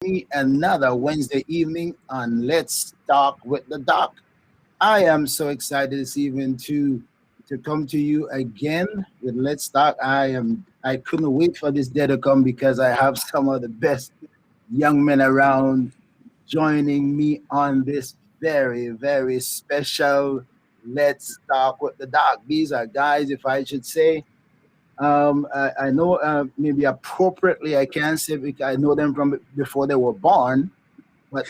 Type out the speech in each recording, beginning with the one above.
me another Wednesday evening on Let's Talk with the Doc. I am so excited this evening to come to you again with Let's Talk. I couldn't wait for this day to come because I have some of the best young men around joining me on this very special Let's Talk with the Doc. These are guys, if I should say, I know maybe appropriately I can say because I know them from before they were born, but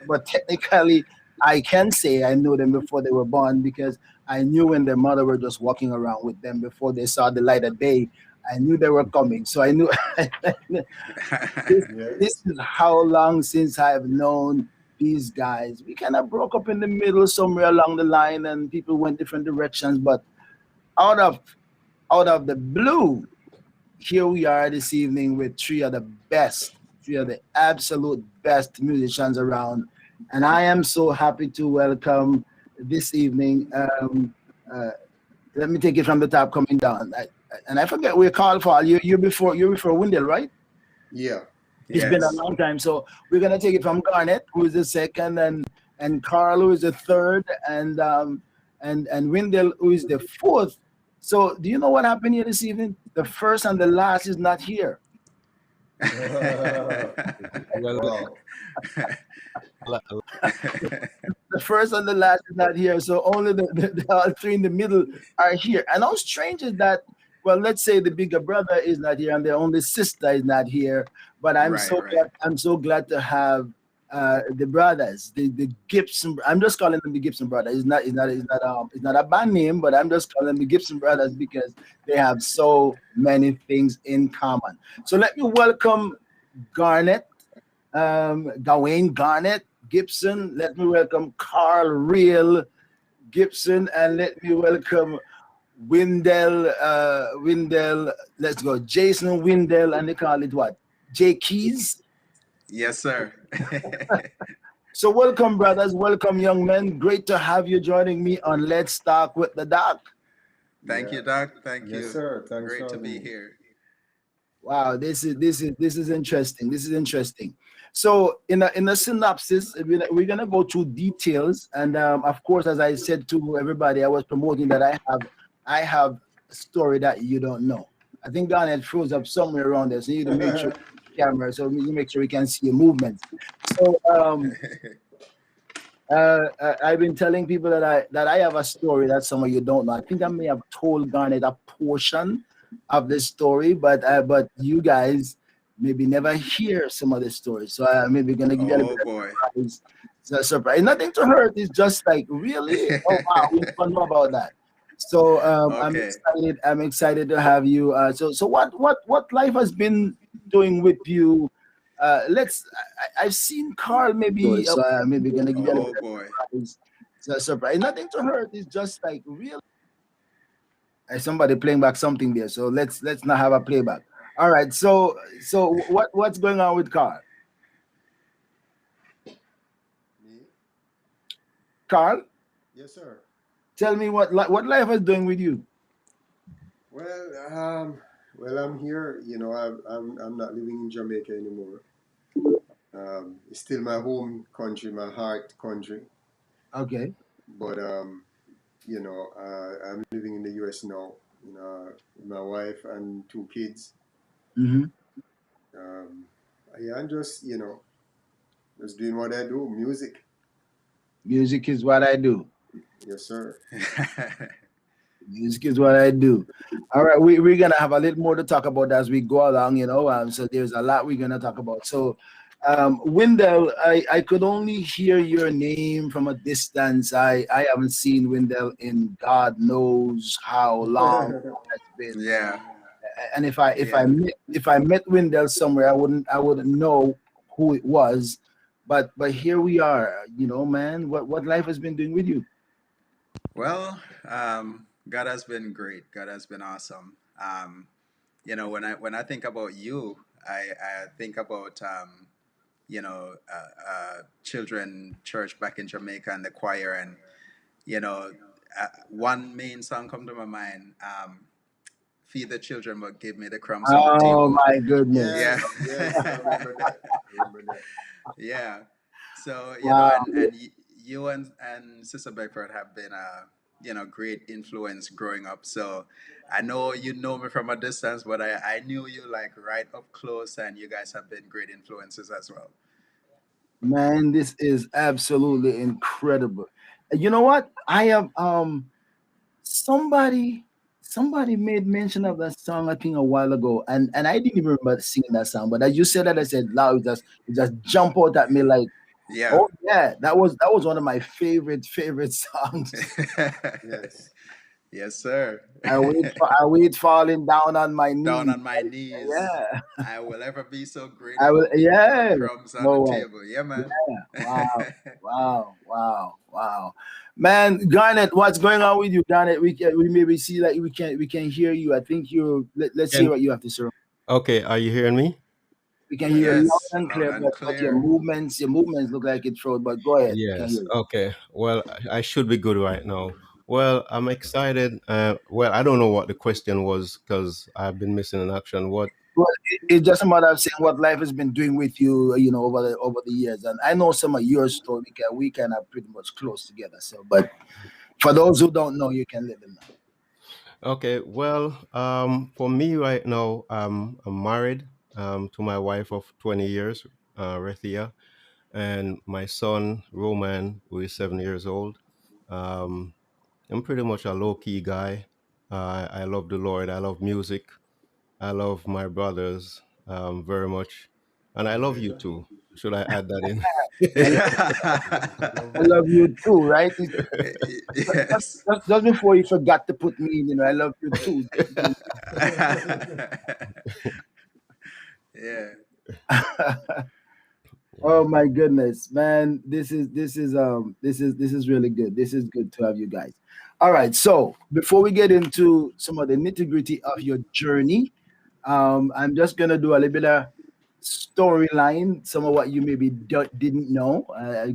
but technically I can say I know them before they were born because I knew when their mother were just walking around with them before they saw the light of day. I knew they were coming, so I knew this, this Yes. is how long since I've known these guys. We kind of broke up in the middle somewhere along the line, and people went different directions. But out of out of the blue, here we are this evening with three of the absolute best musicians around. And I am so happy to welcome this evening. Uh, Let me take it from the top coming down. And I forget we're called for you're before Wendell, right? Yeah. It's been a Yes. long time. So we're gonna take it from Garnet, who is the second, and Carl, who is the third, and Wendell, who is the fourth. So do you know what happened here this evening? The first and the last is not here. Well, Wow. The first and the last is not here. So only the all three in the middle are here. And how strange is that? Well, let's say the bigger brother is not here and the only sister is not here. But Right, right. I'm so glad to have the brothers, the Gibson. I'm just calling them the Gibson brothers. It's not a band name, but I'm just calling them the Gibson brothers because they have so many things in common. So let me welcome Garnet, Gawain Garnet Gibson. Let me welcome Carl Real Gibson, and let me welcome Windell. Let's go, Jason Windell, and they call it what? J Keys. Yes, sir. So welcome, brothers. Welcome, young men. Great to have you joining me on Let's Talk with the Doc. Thank Yeah. you, Doc. Thank Yes, you. sir. Thanks Great for to be having me. here. Wow, this is interesting. This is interesting. So, in a synopsis, we're gonna go through details, and of course, as I said to everybody, I was promoting that I have a story that you don't know. I think Garnet froze up somewhere around there, so you need to make sure camera, so you make sure we can see your movements. So, I've been telling people that I have a story that some of you don't know. I think I may have told Garnet a portion of this story, but you guys maybe never hear some of the stories. So I'm maybe gonna give you a little Oh bit of boy. surprise. It's a surprise. Nothing to hurt. It's just like really. Oh wow, we never know about that. So I'm Okay. excited. I'm excited to have you. So what life has been doing with you? I've seen Carl maybe so maybe gonna give you a little Oh bit of boy. surprise. It's a surprise. Nothing to hurt. It's just like really somebody playing back something there. So let's not have a playback. All right. So what's going on with Carl? Me? Carl, Yes, sir. tell me what life is doing with you. Well, I'm here. I'm not living in Jamaica anymore. It's still my home country, my heart country. Okay. But I'm living in the U.S. now. With my wife and two kids. Mm-hmm. Um, yeah, I'm just doing what I do, music. Music is what I do. Yes, sir. Music is what I do. All right, we're gonna have a little more to talk about as we go along, so there's a lot we're gonna talk about. So, Wendell, I could only hear your name from a distance. I haven't seen Wendell in God knows how long it's been. Yeah. And if I Yeah. met Wendell somewhere, I wouldn't know who it was. But here we are. Man, what life has been doing with you? Well, God has been great. God has been awesome. When I think about you, I think about children church back in Jamaica and the choir, and one main song come to my mind. feed the children, but give me the crumbs on the Oh table. my goodness. Yeah. Yes, yes, I remember that. I remember that. Yeah. So, Wow. you and Sister Beckford have been great influence growing up. So I know you know me from a distance, but I knew you like right up close, and you guys have been great influences as well. Man, this is absolutely incredible. You know what? I have somebody somebody made mention of that song I think a while ago, and I didn't even remember singing that song. But as you said that, I said, "Wow!" It just jump out at me like, Yeah. "Oh yeah, that was one of my favorite songs." Yes. Yes, sir. I wait falling down on my Down knees. on my knees. Yeah, I will ever be so I will. grateful for Yeah, crumbs on the no way. table. Yeah, man. Yeah. Wow. Wow. Wow. Wow. Man, Garnet, what's going on with you, Garnet? We maybe see like we can hear you. I think let's hear Can what you have to say. okay, are you hearing me? We can hear you loud Yes, and loud clear, and but your clear. movements look like it's fraud. But go ahead, we can hear Yes. you. Okay. Well, I should be good right now. Well, I'm excited. Well, I don't know what the question was because I've been missing in action. What? Well, it's just a matter of saying what life has been doing with you, over the years. And I know some of your story. We can are pretty much close together. So, but for those who don't know, you can let them know. Okay. Well, for me right now, I'm married to my wife of 20 years, Rethia, and my son Roman, who is 7 years old. Um, I'm pretty much a low key guy. I love the Lord. I love music. I love my brothers very much, and I love you Okay. too. Should I add that in? I, I love you too, right? Just, Yes. just before you forgot to put me in, I love you too. Yeah. Oh my goodness, man! This is really good. This is good to have you guys. All right, so before we get into some of the nitty gritty of your journey, I'm just gonna do a little bit of storyline. Some of what you maybe didn't know.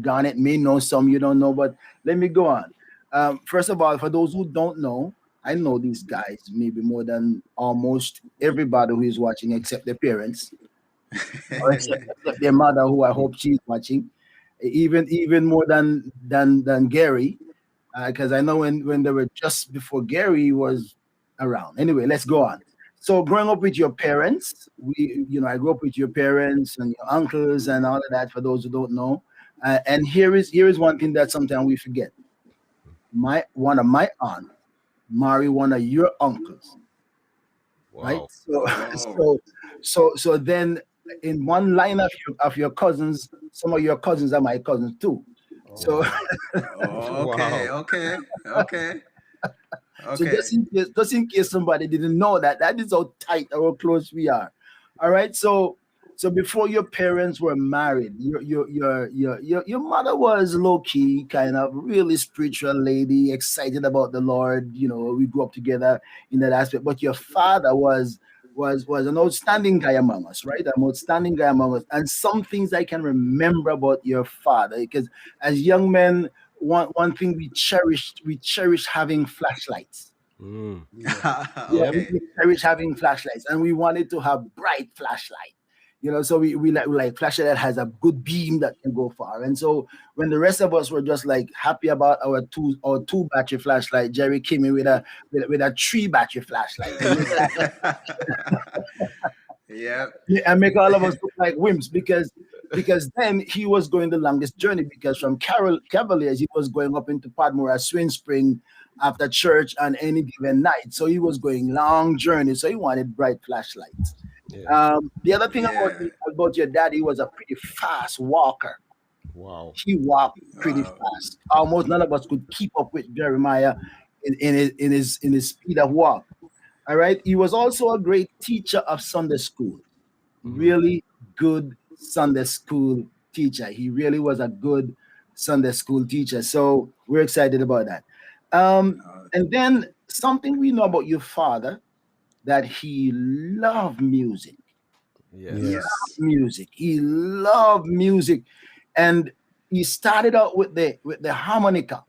Garnet may know some you don't know, but let me go on. First of all, for those who don't know, I know these guys maybe more than almost everybody who is watching, except their parents or except their mother, who I hope she's watching, even more than Gary, because I know when they were just before Gary was around. Anyway, let's go on. So growing up with your parents, I grew up with your parents and your uncles and all of that. For those who don't know, and here is one thing that sometimes we forget. My one of my aunt married one of your uncles, right? Wow. So Oh. so then in one line of your cousins, some of your cousins are my cousins too. So Wow. Okay. Wow. Okay. Okay. so Okay. just in case somebody didn't know that, that is how tight or close we are. All right. So before your parents were married, your mother was low key, kind of really spiritual lady, excited about the Lord. We grew up together in that aspect. But your father was an outstanding guy among us, right? An outstanding guy among us. And some things I can remember about your father, because as young men, one thing we cherish having flashlights. Mm. Yes. Yeah, Yep. Okay. we cherish having flashlights, and we wanted to have bright flashlight. So we like flashlight that has a good beam that can go far. And so when the rest of us were just like happy about our two battery flashlight, Jerry came in with a three battery flashlight to Yep. make all of us look like wimps, because then he was going the longest journey, because from Cavaliers he was going up into Padmore, Swing Spring, after church on any given night. So he was going long journey. So he wanted bright flashlights. Yeah. The other thing about Yeah. about your dad, he was a pretty fast walker. Wow. He walked pretty Wow. fast. Almost none of us could keep up with Jeremiah in his speed of walk. All right. He was also a great teacher of Sunday school. Hmm. Really good Sunday school teacher. He really was a good Sunday school teacher. So we're excited about that. Uh, And then something we know about your father, that he loved music. He Yes. Yes. yes. loved music. He loved music, and he started out with the harmonica.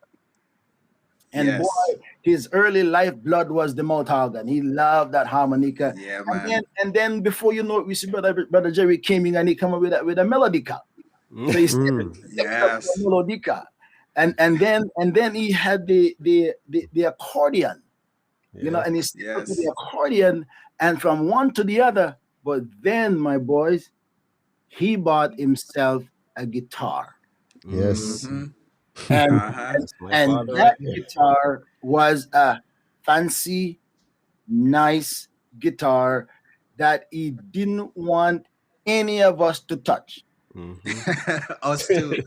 And boy, Yes. his early lifeblood was the mouth organ. He loved that harmonica. Yeah, And man. then before you know it, we see brother Jerry came in and he came up with a melodica. So he stepped up to a Yes. melodica. And then he had the accordion, Yeah. and he stepped up to the Yes. accordion and from one to the other. But then, my boys, he bought himself a guitar. Mm, Yes. Mm-hmm. And Uh-huh. and, that's my and father right that there. guitar was a fancy, nice guitar that he didn't want any of us to touch. Mm-hmm. Us too.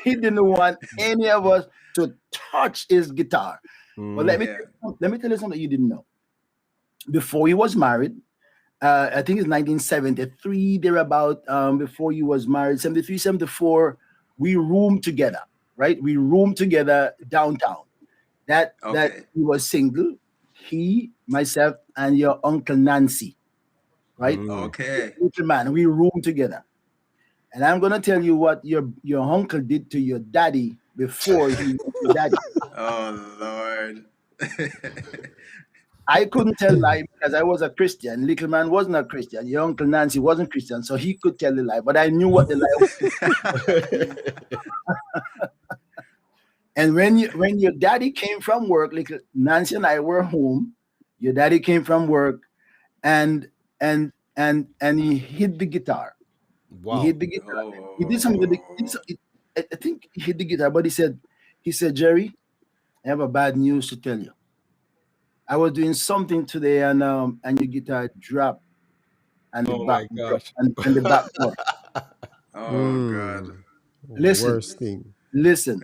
He didn't want any of us to touch his guitar. But Mm, Yeah. let me tell you something you didn't know. Before he was married, I think it's 1973, thereabout, before he was married, 73, 74, we roomed together, right? We roomed together downtown. That Okay. he was single, he, myself, and your uncle Nancy, right? mm. Okay. Little man, we roomed together. And I'm gonna tell you what your uncle did to your daddy before he was your daddy. Oh Lord. I couldn't tell lie because I was a Christian. Little man wasn't a Christian. Your uncle Nancy wasn't Christian, so he could tell the lie. But I knew what the lie was. And when your daddy came from work, like Nancy and I were home, your daddy came from work, and and he hit the guitar. He Wow. hit the guitar. He did something. With the, he did Oh. some- I think he hit the guitar, but he said, Jerry, I have a bad news to tell you. I was doing something today, and your guitar dropped, and the Oh back my dro- gosh. and the back broke. Oh God. Mm. Listen, Worst thing. listen.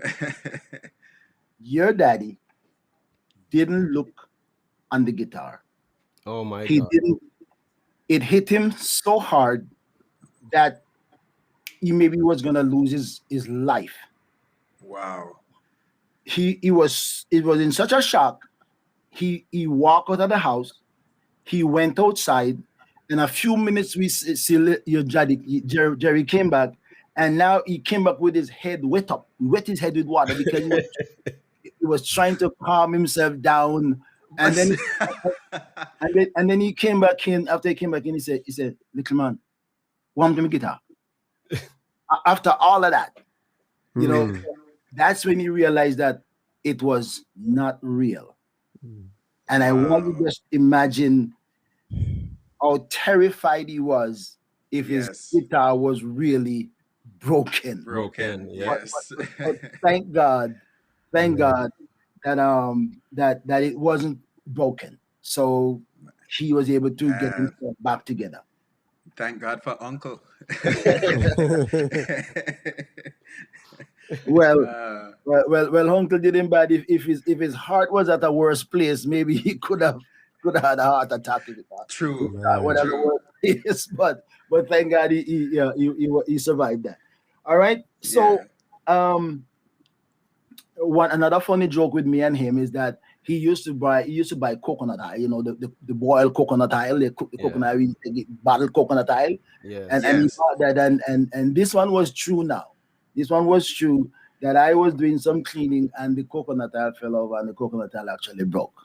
Your daddy didn't look on the guitar. Oh my He God. didn't. It hit him so hard that he maybe was gonna lose his life. Wow. He was. It was in such a shock. He walked out of the house. He went outside. In a few minutes, we see your Jerry came back, and now he came back with his head wet up. He wet his head with water because he was trying to calm himself down. But And then and then he came back in. After he came back in, he said, little man, want me guitar? After all of that, you know, Mm. that's when he realized that it was not real. And I want you to wow. just imagine how terrified he was if his Yes. guitar was really broken. Broken. Broken. Yeah. But, Yes. but thank Yeah. God that it wasn't broken. So he was able to get Man, himself back together. thank God for Uncle. Well, uh, well, Uncle didn't bad. If his heart was at a worse place, maybe he could have had a heart attack if true. his heart was Man. at a True. worse place. But thank God he survived that. All right. Yeah. So one another funny joke with me and him is that he used to buy coconut oil, the boiled coconut oil, they cook the Yeah. coconut oil, they get bottled coconut oil, and he Yes. Yes. bought that, and this one was true now. This one was true that I was doing some cleaning and the coconut oil fell over and the coconut oil actually broke.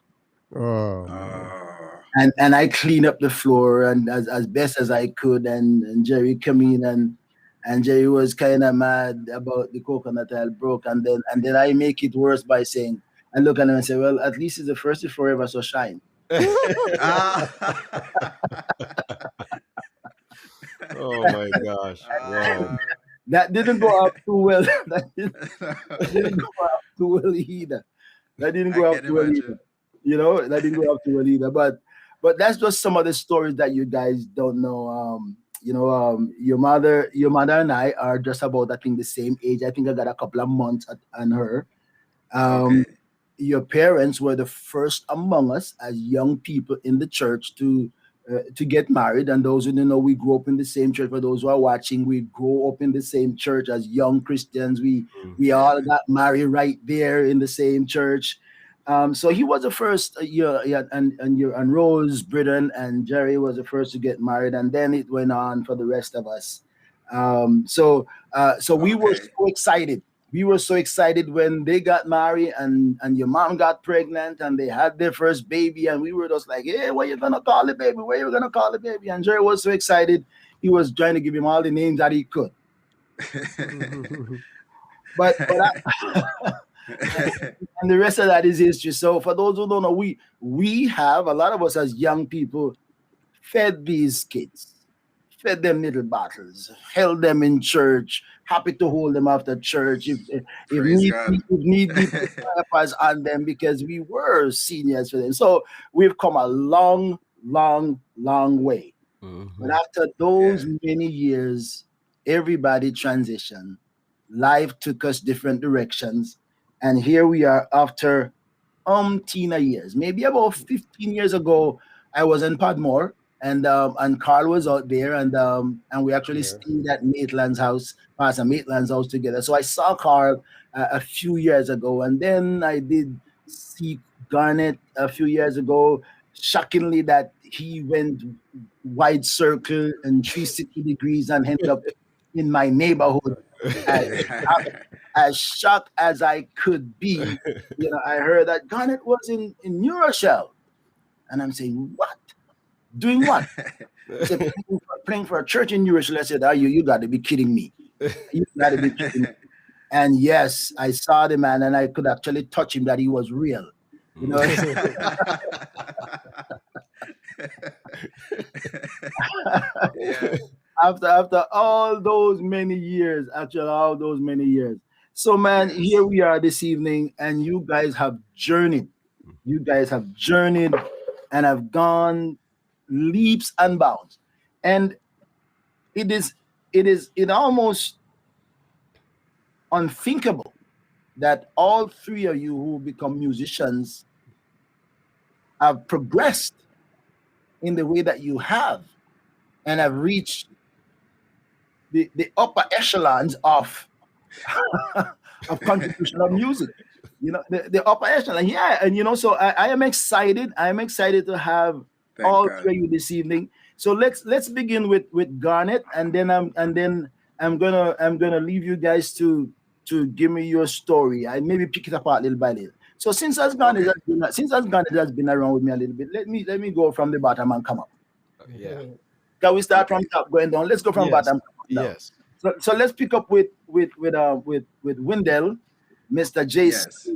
Oh man. Oh. And I cleaned up the floor and as best as I could, and Jerry came in, and Jerry was kind of mad about the coconut oil broke, and then I make it worse by saying, I look at him and say, well, at least it's the first is forever, so shine. Ah. Oh my gosh. Wow. Ah. That didn't go out too well. That didn't go out too well either. That didn't I go out can too well imagine. either. That didn't go out too well either. But that's just some of the stories that you guys don't know. Your mother and I are just about, I think, the same age. I think I got a couple of months on her. Um, Okay. your parents were the first among us as young people in the church to get married. And those who don't know, we grew up in the same church. For those who are watching, we grew up in the same church as young Christians. Mm. We Yeah. all got married right there in the same church. So he was the first, yeah, and Rose, Britton, and Jerry was the first to get married, and then it went on for the rest of us. So we were Okay. so excited. We were so excited when they got married and your mom got pregnant and they had their first baby, and we were just like, hey, what you gonna call the baby? What you gonna call the baby? And Jerry was so excited, he was trying to give him all the names that he could. But and the rest of that is history. So for those who don't know, we have a lot of us as young people fed these kids, fed them little bottles, held them in church, happy to hold them after church if Praise need God. be, if need be, put diapers on them because we were seniors for them. So we've come a long, long, long way. But after those Yeah. many years, everybody transitioned. Life took us different directions. And here we are after umpteen years. Maybe about 15 years ago, I was in Padmore and Carl was out there and we actually Yeah. stayed at Maitland's house, Pastor Maitland's house together. So I saw Carl a few years ago, and then I did see Garnet a few years ago. Shockingly, that he went wide circle and 360 degrees and ended up in my neighborhood. As, as shocked as I could be, I heard that Garnet was in New Rochelle. And I'm saying, what? Doing what? He said, playing for a church in New Rochelle. I said, you got to be kidding me. You got to be kidding me. And yes, I saw the man and I could actually touch him that he was real. Yeah. after all those many years, actually all those many years. So man, Yes. here we are this evening, and you guys have journeyed. You guys have journeyed and have gone leaps and bounds. And it almost unthinkable that all three of you who become musicians have progressed in the way that you have and have reached the upper echelons of of contribution of music. The upper echelon. Yeah, and so I am excited. I am excited to have Thank all God. three of you this evening. So let's begin with Garnet, and then I'm gonna leave you guys to give me your story. I maybe pick it apart little by little. So since as Garnet has been around with me a little bit, let me go from the bottom and come up. Yeah. Can we start from top going down? Let's go from Yes. bottom down. Yes. So let's pick up with Wendell, Mr. Yes.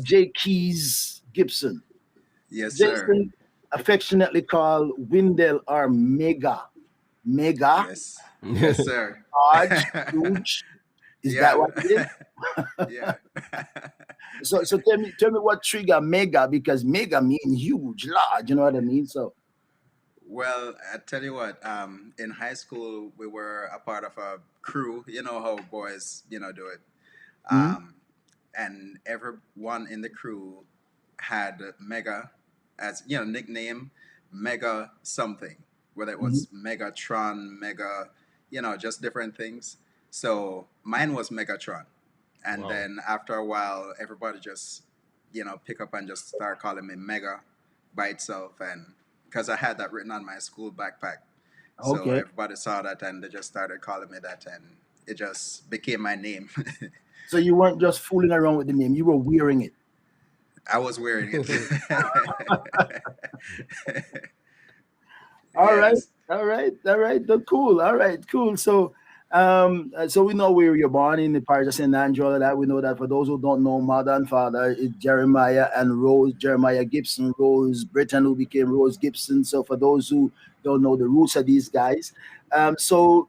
J. Keys Gibson. Yes, sir. Jason, affectionately called Wendell or Mega. Mega, Yes. Yes, sir. large, huge. Is Yeah. that what it is? Yeah. So tell me what trigger Mega, because Mega mean huge, large. You know what I mean? So Well, I tell you what, in high school, we were a part of a crew. You know how boys, do it. Um, and everyone in the crew had Mega as, nickname, Mega something, whether it was Megatron, Mega, just different things. So mine was Megatron. And Wow. then after a while, everybody just, pick up and just start calling me Mega by itself. And because I had that written on my school backpack. So okay. everybody saw that and they just started calling me that. And it just became my name. So you weren't just fooling around with the name; you were wearing it. I was wearing it. All right, Yes. all right, all right. Cool. All right, cool. So we know where you're born in the parish of St. Andrew. All of that we know that. For those who don't know, mother and father is Jeremiah and Rose. Jeremiah Gibson, Rose Britain, who became Rose Gibson. So for those who don't know the roots of these guys, so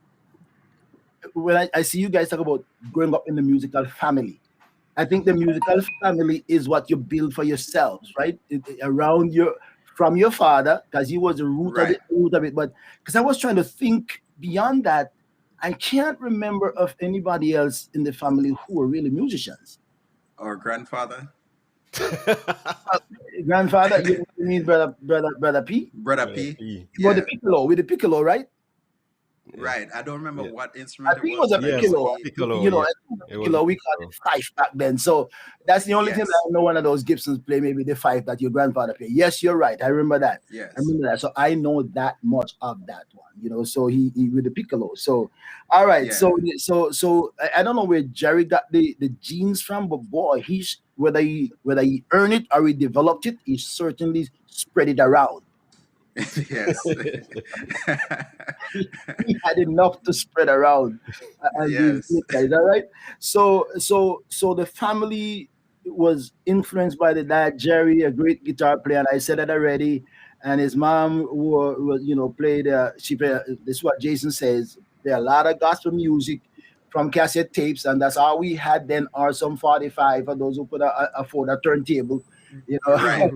when I see you guys talk about growing up in the musical family, I think the musical family is what you build for yourselves, right? Around from your father, because he was the root Right. of it. But because I was trying to think beyond that, I can't remember of anybody else in the family who were really musicians. Or grandfather. Grandfather, you mean brother P? Brother Brother P. P. With Yeah. the piccolo, right? Yeah. Right. I don't remember Yeah. what I instrument it think it was, was a but I Yes, know piccolo. he. You piccolo. know, Yeah, I think it a was a piccolo, we called it piccolo. fife back then. So that's the only thing that Yes. I know one of those Gibsons play, maybe the fife that your grandfather played. Yes, you're right. I remember that. I Yes. remember that. So I know that much of that one, So he with the piccolo. So all right. Yeah. I don't know where Jerry got the genes from, but boy, he's whether he earned it or he developed it, he certainly spread it around. Yes. He had enough to spread around, as these Yes. guys. All right. So the family was influenced by the dad Jerry, a great guitar player, and I said that already. And his mom was played. She played. This is what Jason says. There are a lot of gospel music from cassette tapes, and that's all we had then. Or some 45 for those who could afford a turntable. You know, Right.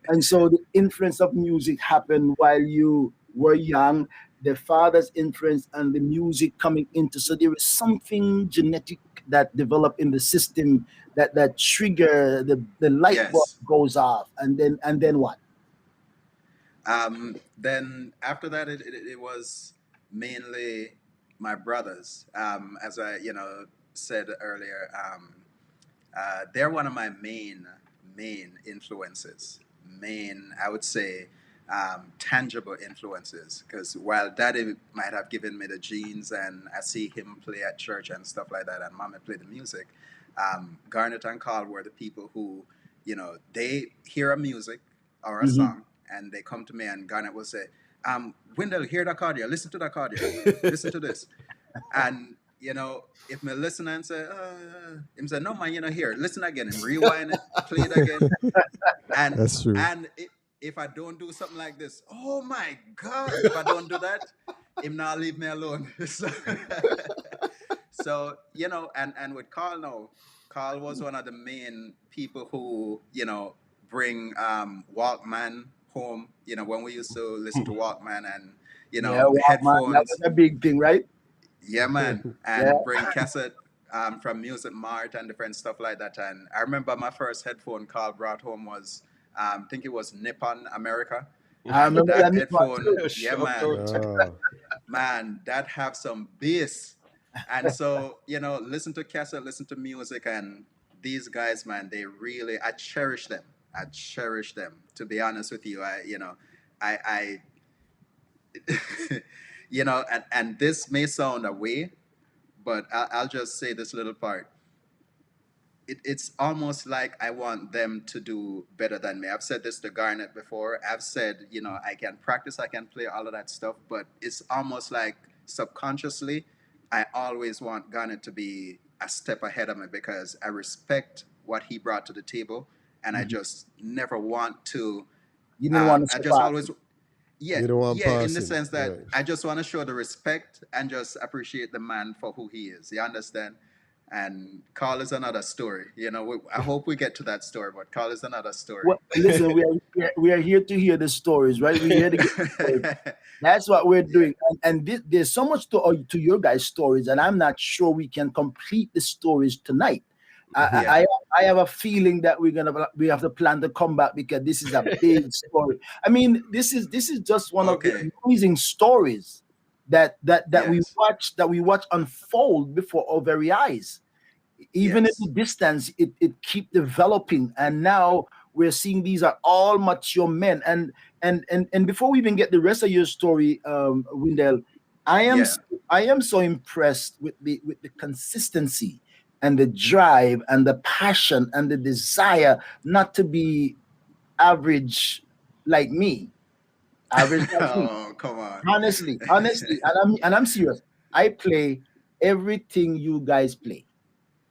And so the influence of music happened while you were young, the father's influence and the music coming into. So there is something genetic that developed in the system that trigger the light bulb Yes. goes off. And then what? Then after that, it was mainly my brothers. As I said earlier, they're one of my main influences. Main, I would say, tangible influences. Because while Daddy might have given me the genes, and I see him play at church and stuff like that, and Mama play the music, Garnet and Carl were the people who, they hear a music or a Mhm. song, and they come to me, and Garnet will say, Wendell, hear that chord here. Listen to that chord here. Listen to this. And if me listen and say, him say, no man, here, listen again, him rewind it, play it again, and That's true. if I don't do something like this, oh my God, if I don't do that, him not leave me alone. So and with Carl now, Carl was one of the main people who bring Walkman home. When we used to listen to Walkman and Yeah, Walkman, that was headphones. a big thing, right? Yeah, man, Yeah. and bring cassette from Music Mart and different stuff like that. And I remember my first headphone Carl brought home was, I think it was Nippon America, I and remember that that one headphone, too. yeah, Shout man, out. Ah, that have some bass. And so listen to cassette, listen to music, and these guys, man, they really, I cherish them. I cherish them. To be honest with you, I and this may sound a way, but I'll just say this little part. It's almost like I want them to do better than me. I've said this to Garnet before. I've said, I can practice, I can play all of that stuff, but it's almost like subconsciously, I always want Garnet to be a step ahead of me because I respect what he brought to the table, and I Mhm. just never want to. You didn't want to I just surpass. always, yeah, you don't want yeah, in the passing, sense that right? I just want to show the respect and just appreciate the man for who he is. You understand? And Carl is another story. I hope we get to that story, but Carl is another story. Well, listen, we are here to hear the stories, right? We're here to get the stories. That's what we're Yeah, doing, and there's so much to your guys' stories, and I'm not sure we can complete the stories tonight. I, yeah. I I have a feeling that we have to plan to come back because this is a big story. I mean, this is just one of the Okay. amazing stories that we Yes. watch unfold before our very eyes. Even in Yes. the distance, it keep developing, and now we're seeing these are all mature men. And before we even get the rest of your story, Windell, I am Yeah. s- I am so impressed with the consistency and the drive and the passion and the desire not to be average like me, average like me. Oh, come on. Honestly, and I'm serious. I play everything you guys play,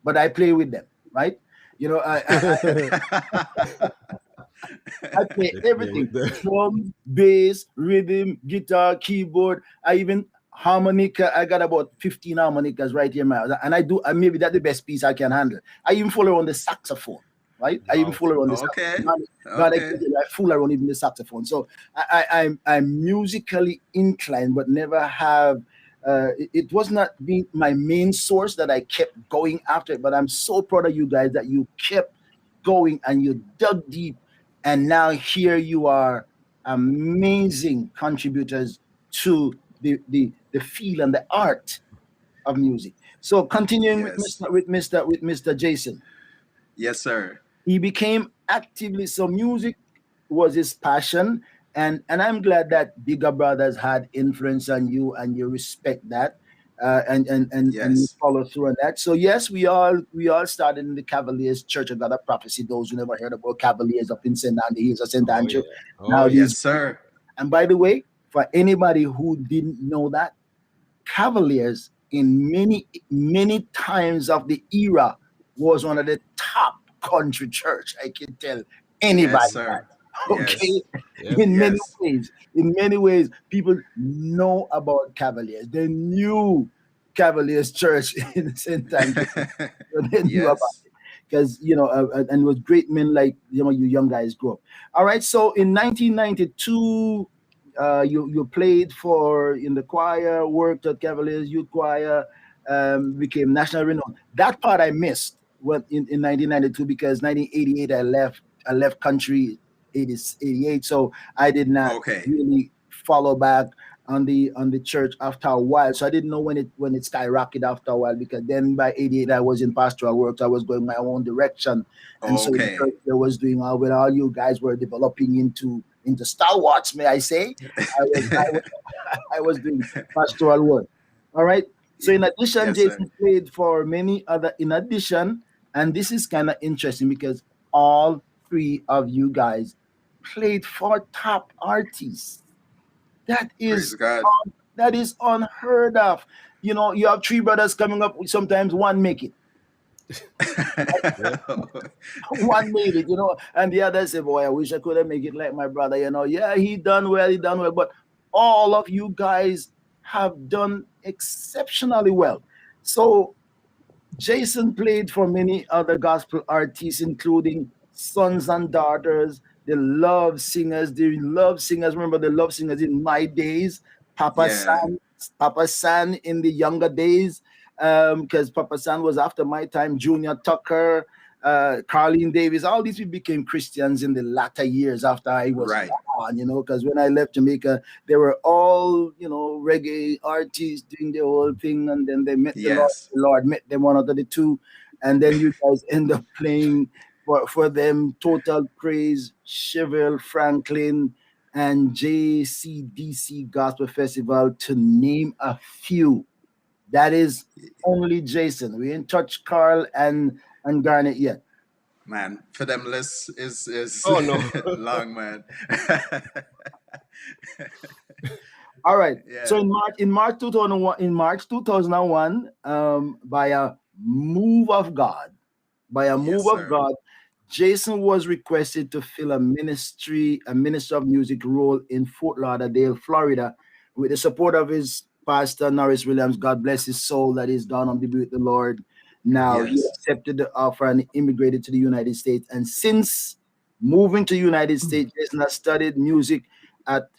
but I play with them, right? I play Let's play everything: with them. drum, bass, rhythm, guitar, keyboard. I even harmonica. I got about 15 harmonicas right here in my house, and I do. And maybe that's the best piece I can handle. I even fool around the saxophone, right? I even Wow. fool around the Okay. saxophone. God, Okay. I fool around even the saxophone. So I'm musically inclined, but never have. It was not being my main source that I kept going after it. But I'm so proud of you guys that you kept going and you dug deep, and now here you are, amazing contributors to the feel and the art of music. So continuing with Yes. Mr. Jason, Yes, sir. he became actively, so music was his passion, and I'm glad that bigger brothers had influence on you, and you respect that, and you Yes. follow through on that. So yes, we all started in the Cavaliers Church of God of Prophecy. Those who never heard about Cavaliers up in St. Andy Hills or St. Oh Andrew. yeah. Oh Now yeah. these, Yes, sir. and by the way, for anybody who didn't know that, Cavaliers in many times of the era was one of the top country church. I can tell Yes, anybody sir. that. Okay, Yes. Yep. Yes. in many ways, people know about Cavaliers. They knew Cavaliers Church in St. Andrew. They knew about Yes. it because and with great men like you young guys grew up. All right, so in 1992, you played for in the choir, worked at Cavaliers Youth Choir, became national renowned. That part I missed when in 1992 because 1988 I left country 80 88, so I did not Okay. really follow back on the church after a while. So I didn't know when it skyrocketed after a while because then by 88 I was in pastoral work. So I was going my own direction. And so the Okay. church I was doing well, all you guys were developing into stalwarts, may I say. I was doing pastoral work. All right. So in addition, Yes, sir. Jason played for many other in addition, and this is kind of interesting because all three of you guys played for top artists. That Praise is God. that is unheard of. You have three brothers coming up. Sometimes one make it, Yeah. one made it, and the other say, "Boy, I wish I could have make it like my brother." Yeah, he done well, but all of you guys have done exceptionally well. So Jason played for many other gospel artists, including Sons and Daughters, the Love Singers. The Love Singers, remember the Love Singers in my days, Papa Yeah. San, Papa San in the younger days, because Papa San was after my time, Junior Tucker, Carlene Davis, all these people became Christians in the latter years after I was Right. gone, because when I left Jamaica, they were all, reggae artists doing their whole thing, and then they met Yes. the Lord met them one out of the two, and then you guys end up playing for them Total Praise, Chevelle Franklin, and JCDC Gospel Festival, to name a few. That is only Jason. We ain't touched Carl and Garnet yet. Man, for them lists is Oh no. long, man. All right. So Yeah. in March 2001, by a move of God, Yes, sir. Jason was requested to fill a minister of music role in Fort Lauderdale, Florida, with the support of his pastor Norris Williams. God bless his soul that is gone on to be with the Lord. Now he Yes. accepted the offer and immigrated to the United States. And since moving to the United States, Jason has studied music at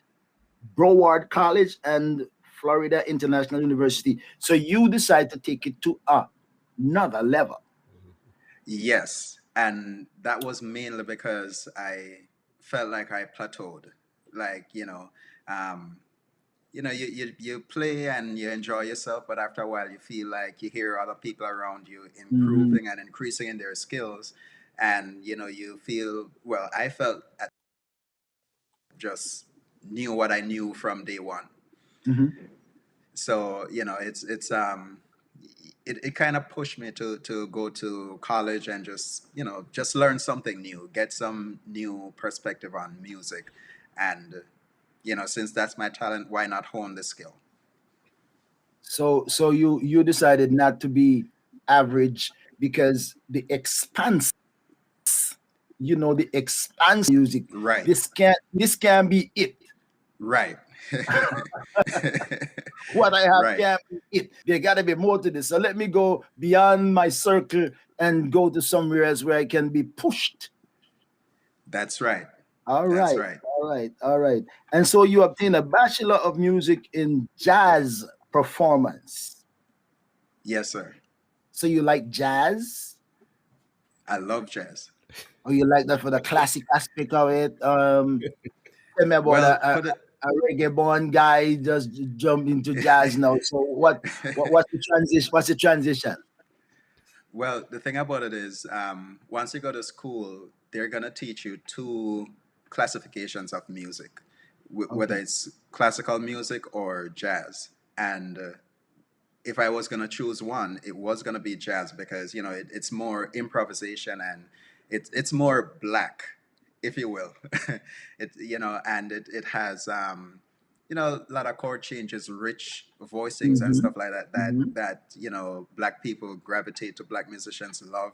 Broward College and Florida International University. So you decide to take it to another level. Yes. And that was mainly because I felt like I plateaued. Like, um, you play and you enjoy yourself, but after a while you feel like you hear other people around you Mhm. improving and increasing in their skills. And, you feel, well, I felt just knew what I knew from day one. Mhm. So it kind of pushed me to go to college and just learn something new, get some new perspective on music, and since that's my talent, why not hone the skill? So you decided not to be average because the expanse music. Right. This can be it. Right. What I have Right. can be it. There gotta be more to this. So let me go beyond my circle and go to somewhere else where I can be pushed. That's right. All That's right, right. all right, all right. And so you obtain a Bachelor of Music in Jazz Performance. Yes, sir. So you like jazz? I love jazz. Or you like that for the classic aspect of it? Tell me about Well, put it. a reggae born guy just jump into jazz now. So what's the transition? What's the transition? Well, the thing about it is, once you go to school, they're gonna teach you two classifications of music, whether Okay. it's classical music or jazz. And if I was gonna choose one, it was gonna be jazz because it's more improvisation and it's more black, if you will. And it has a lot of chord changes, rich voicings and Mm-hmm. stuff like that. That Mm-hmm. that black people gravitate to, black musicians love.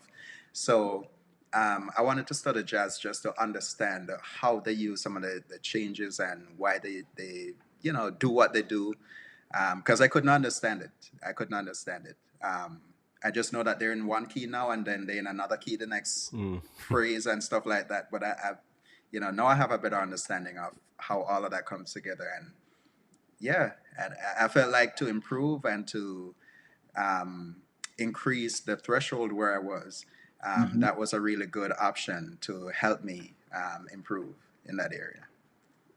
So I wanted to study jazz just to understand how they use some of the changes and why they do what they do, because I couldn't understand it. I couldn't understand it. I just know that they're in one key now, and then they're in another key the next Mm. phrase and stuff like that. But now I have a better understanding of how all of that comes together, and yeah, and I felt like to improve and to um, increase the threshold where I was. Mm-hmm. That was a really good option to help me improve in that area.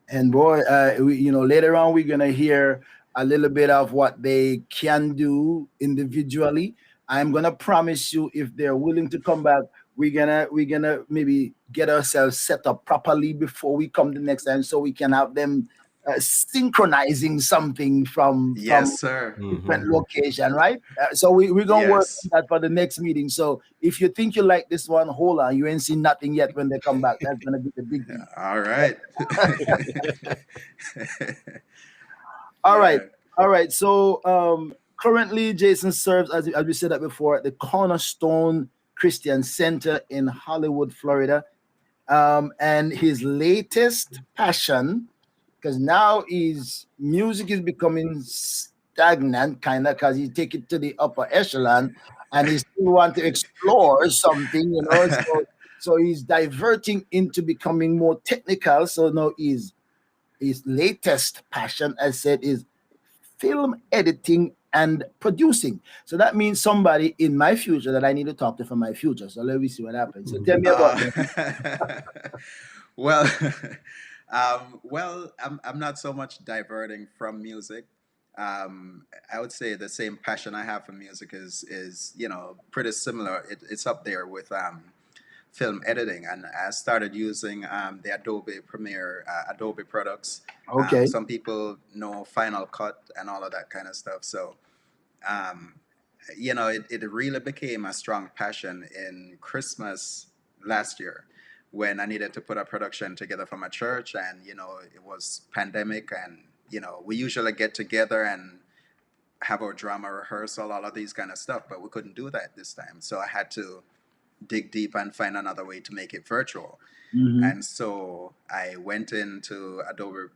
And boy, later on we're gonna hear a little bit of what they can do individually. I'm gonna promise you, if they're willing to come back, we're gonna maybe get ourselves set up properly before we come the next time, so we can have them synchronizing something from Yes, sir. different Mhm. location, right? So we're gonna work on Yes. that for the next meeting. So if you think you like this one, hold on, you ain't seen nothing yet. When they come back, that's gonna be the biggie. All right. All right. Yeah. All right. So currently Jason serves, as we said that before, at the Cornerstone Christian Center in Hollywood, Florida. And his latest passion, because now his music is becoming stagnant, kind of, because he take it to the upper echelon, and he still want to explore something, so he's diverting into becoming more technical. So now his latest passion, as said, is film editing and producing. So that means somebody in my future that I need to talk to for my future. So let me see what happens. So tell me about Uh, that. well, I'm not so much diverting from music. I would say the same passion I have for music is pretty similar. It's up there with film editing, and I started using the Adobe Premiere, Adobe products. Okay. Some people know Final Cut and all of that kind of stuff. So um, it really became a strong passion in Christmas last year when I needed to put a production together for my church, and it was pandemic, and we usually get together and have our drama rehearsal, all of these kind of stuff, but we couldn't do that this time. So I had to dig deep and find another way to make it virtual. Mm-hmm. And so I went into Adobe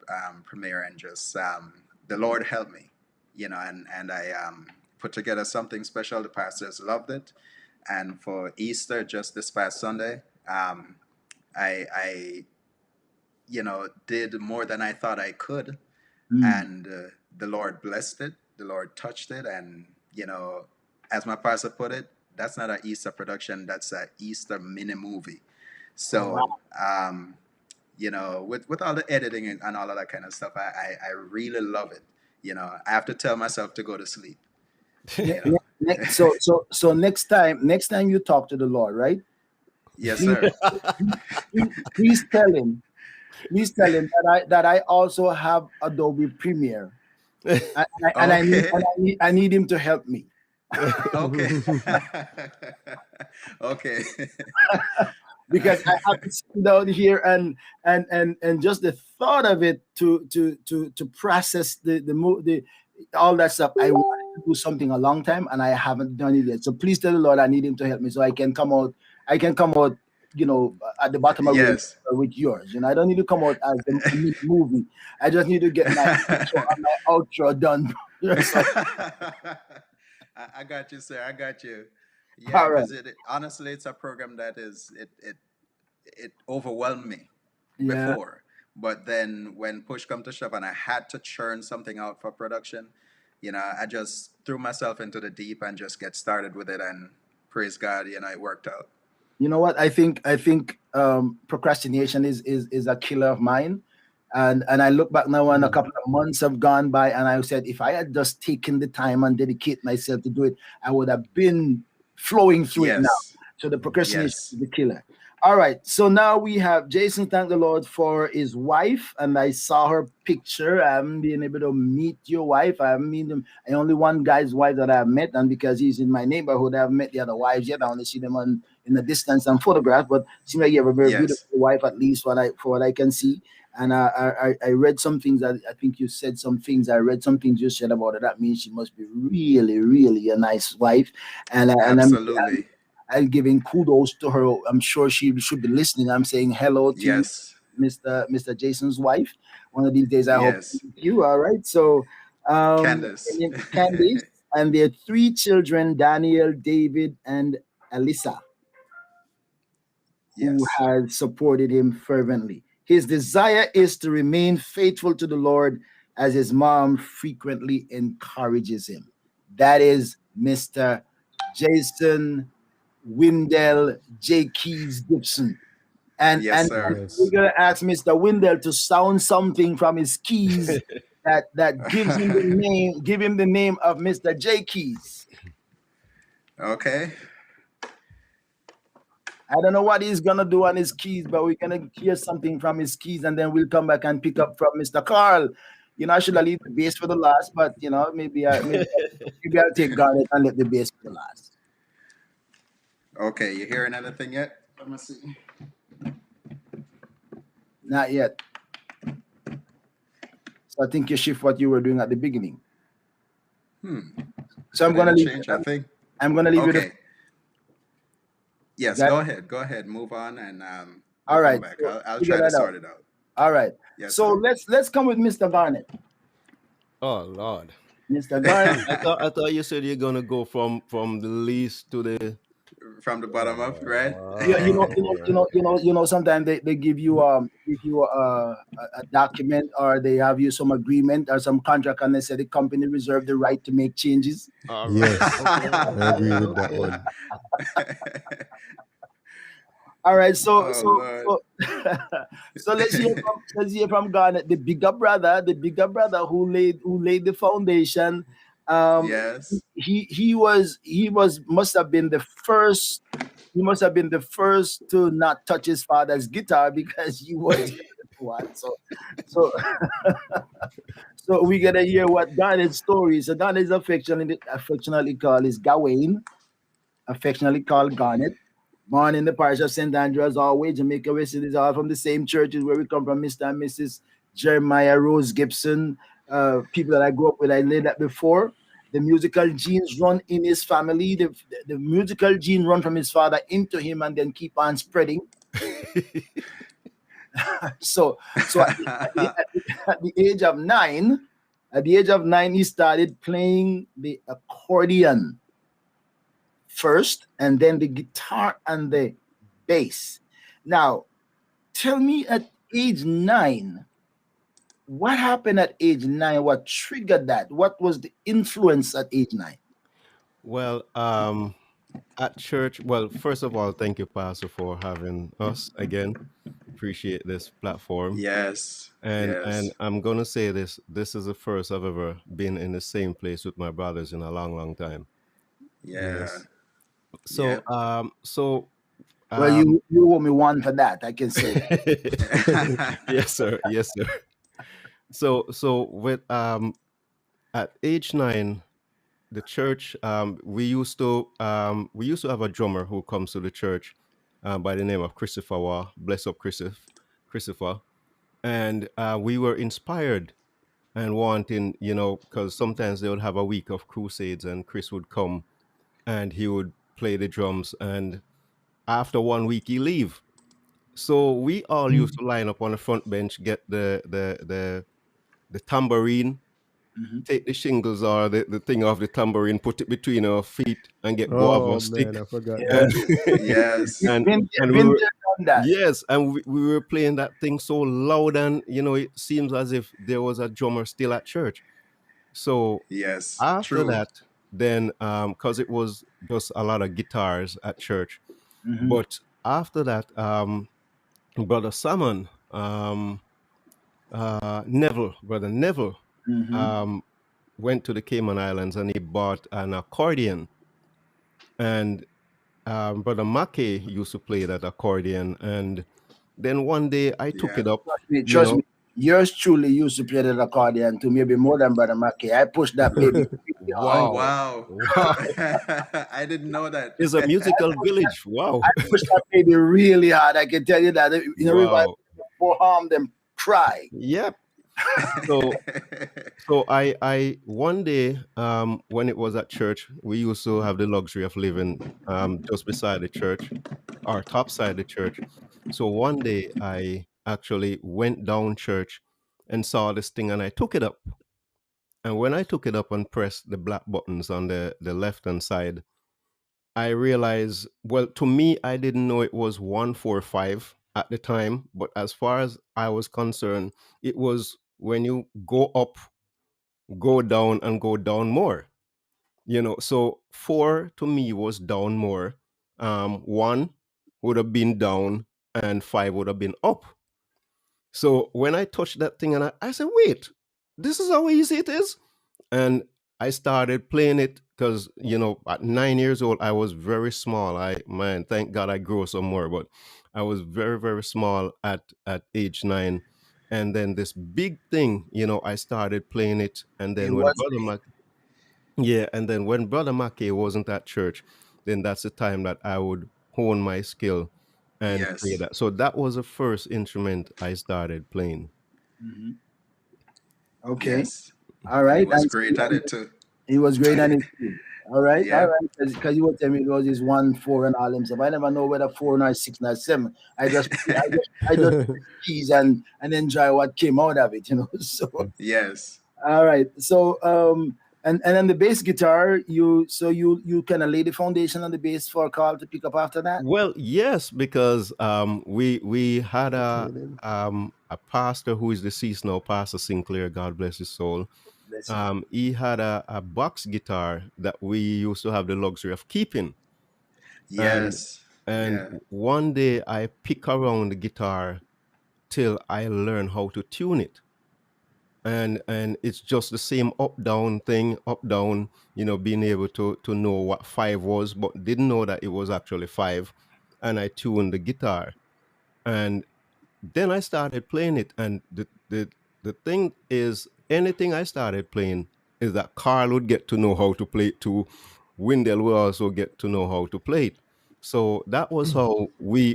Premiere and just the Lord helped me, and I put together something special. The pastors loved it, and for Easter, just this past Sunday, I did more than I thought I could, Mm. and the Lord blessed it. The Lord touched it, and as my pastor put it, that's not an Easter production. That's an Easter mini movie. Oh, wow. So, with all the editing and all of that kind of stuff, I really love it. I have to tell myself to go to sleep. Ne- You know, ne- so next time you talk to the Lord, right? yes, Please, sir. please tell him. Please tell him that I also have Adobe Premiere, and I need Okay, I need him to help me, okay, okay. because I have to sit down here and just the thought of it to process the all that stuff. I wanted to do something a long time, and I haven't done it yet. So please tell the Lord I need him to help me, so I can come out. I can come out, at the bottom of the Yes. with yours. I don't need to come out as the movie. I just need to get my intro and my outro done. So, I got you, sir. I got you. Yeah, all right. because honestly, it's a program that it overwhelmed me Yeah. before, but then when push come to shove and I had to churn something out for production, I just threw myself into the deep and just get started with it, and praise God, it worked out. You know what? I think procrastination is a killer of mine. And I look back now, and a Mm. couple of months have gone by, and I said, if I had just taken the time and dedicate myself to do it, I would have been flowing through it now. Yes. So the procrastination Yes. is the killer. All right. So now we have Jason. Thank the Lord for his wife, and I saw her picture. I haven't been able to meet your wife. I haven't met them. I only one guy's wife that I've met, and because he's in my neighborhood, I haven't met the other wives yet. I only see them on in the distance and photograph. But seems like you have a very beautiful Yes. wife, at least for what I can see. And I read some things. I think you said some things. I read some things you said about her. That means she must be really, really a nice wife. And Absolutely. I'm giving kudos to her. I'm sure she should be listening. I'm saying hello to Yes. Mr. Jason's wife. One of these days, I hope to Yes. meet you. All right. So, Candace. Candice and their three children, Daniel, David, and Alyssa, who Yes. has supported him fervently. His desire is to remain faithful to the Lord as his mom frequently encourages him. That is Mr. Jason Windell J. Keys Gibson. Yes, And sir. we're Yes. gonna ask Mr. Windell to sound something from his keys that gives him the name of Mr. J. Keys. Okay. I don't know what he's gonna do on his keys, but we're gonna hear something from his keys, and then we'll come back and pick up from Mr. Carl. I should have leave the bass for the last, but maybe I'll take Garnet and let the bass for the last. Okay. You hearing anything yet? Let me see. Not yet. So I think you shift what you were doing at the beginning. Hmm. So I didn't change. I think. I'm gonna leave you the Okay. Yes. that. Go ahead. Go ahead. Move on, and we'll All come right. back. So I'll figure try to that out. sort it out. All right. Yes, So sir. let's come with Mr. Garnet. Oh Lord. Mr. Garnet. I thought you said you're gonna go from the least to the. From the bottom up, right? Sometimes they give you a document, or they have you some agreement or some contract, and they say the company reserve the right to make changes. All right. Yes. Okay. I Okay. agree with that Okay. one. All right, so Oh so Lord. so so let's hear from Garnet, the bigger brother who laid the foundation. Um, Yes. he must have been the first. He must have been the first to not touch his father's guitar, because he was the one. So so we gotta hear what Garnet's story is. So Garnet is affectionately called is Gawain, affectionately called Garnet. Born in the parish of St. Andrew, as always, Jamaica West. It is all from the same churches where we come from, Mr. and Mrs. Jeremiah Rose Gibson, people that I grew up with. I laid that before. The musical genes run in his family. The musical gene run from his father into him and then keep on spreading. So at the age of 9, he started playing the accordion first, and then the guitar and the bass. Now, tell me, at age 9, what happened at age 9? What triggered that? What was the influence at age 9? Well, at church. Well, first of all, thank you, Pastor, for having us again. Appreciate this platform. Yes. And Yes. I'm gonna say this. This is the first I've ever been in the same place with my brothers in a long, long time. Yeah. Yes. So, Yep. Well, um, you owe me one for that. I can say that. yes, sir. Yes, sir. So with at age 9, the church, we used to have a drummer who comes to the church, by the name of Christopher Waugh. Bless up, Christopher. And we were inspired and wanting, because sometimes they would have a week of crusades, and Chris would come and he would play the drums, and after 1 week he leave. So we all used to line up on the front bench, get the tambourine, Mhm. take the shingles or the thing off the tambourine, put it between our feet, and get guava Oh man, stick, I forgot Yeah. that. and Yes. and and we Been were, there, done that. yes, and we were playing that thing so loud, and it seems as if there was a drummer still at church. So Yes. after True. that, then because it was just a lot of guitars at church, Mhm. but after that, brother Salmon, Neville, brother Neville, Mm-hmm. um, went to the Cayman Islands and he bought an accordion. And brother Mackey used to play that accordion. And then one day I took Yeah. it up, you Trust know. me. Yours truly used to play the accordion too, maybe more than Brother Mackey. I pushed that baby really hard. Oh Wow. wow. Wow. I didn't know that. It's a musical village. Wow. I pushed that baby really hard. I can tell you that. Everybody Wow. for harm them cry. Yep. So I one day when it was at church, we used to have the luxury of living just beside the church or top side the church. So one day I actually went down church and saw this thing and I took it up. And when I took it up and pressed the black buttons on the left hand side, I realized, well, to me, I didn't know it was 145 at the time, but as far as I was concerned, it was when you go up, go down, and go down more. So four to me was down more. One would have been down, and five would have been up. So when I touched that thing, and I said, wait, this is how easy it is. And I started playing it because at 9 years old I was very small. Thank God I grew some more, but I was very very small at age 9, and then this big thing, I started playing it, and It then when was brother Mac, yeah, and then when brother Mackey wasn't at church, then that's the time that I would hone my skill and play Yes. that. So that was the first instrument I started playing. Mhm. Okay. Yes. All And he right. was great at it too. He was great and it's good. All right, all Yeah. right. Because you were telling me it was his 1, 4, and all himself. I never know whether 4 or 6 or 7. I just keys and enjoy what came out of it. So Yes. all right. So and then the bass guitar, you kind of lay the foundation on the bass for Carl to pick up after that. Well, yes, because we had a pastor who is deceased now, Pastor Sinclair, God bless his soul. Bless him. He had a box guitar that we used to have the luxury of keeping, and Yes. and Yeah. one day I pick around the guitar till I learn how to tune it, and it's just the same up down thing, up down, being able to know what five was, but didn't know that it was actually five, and I tuned the guitar, and then I started playing it, and the thing is, anything I started playing is that Carl would get to know how to play it too. Wendell will also get to know how to play it. So that was how we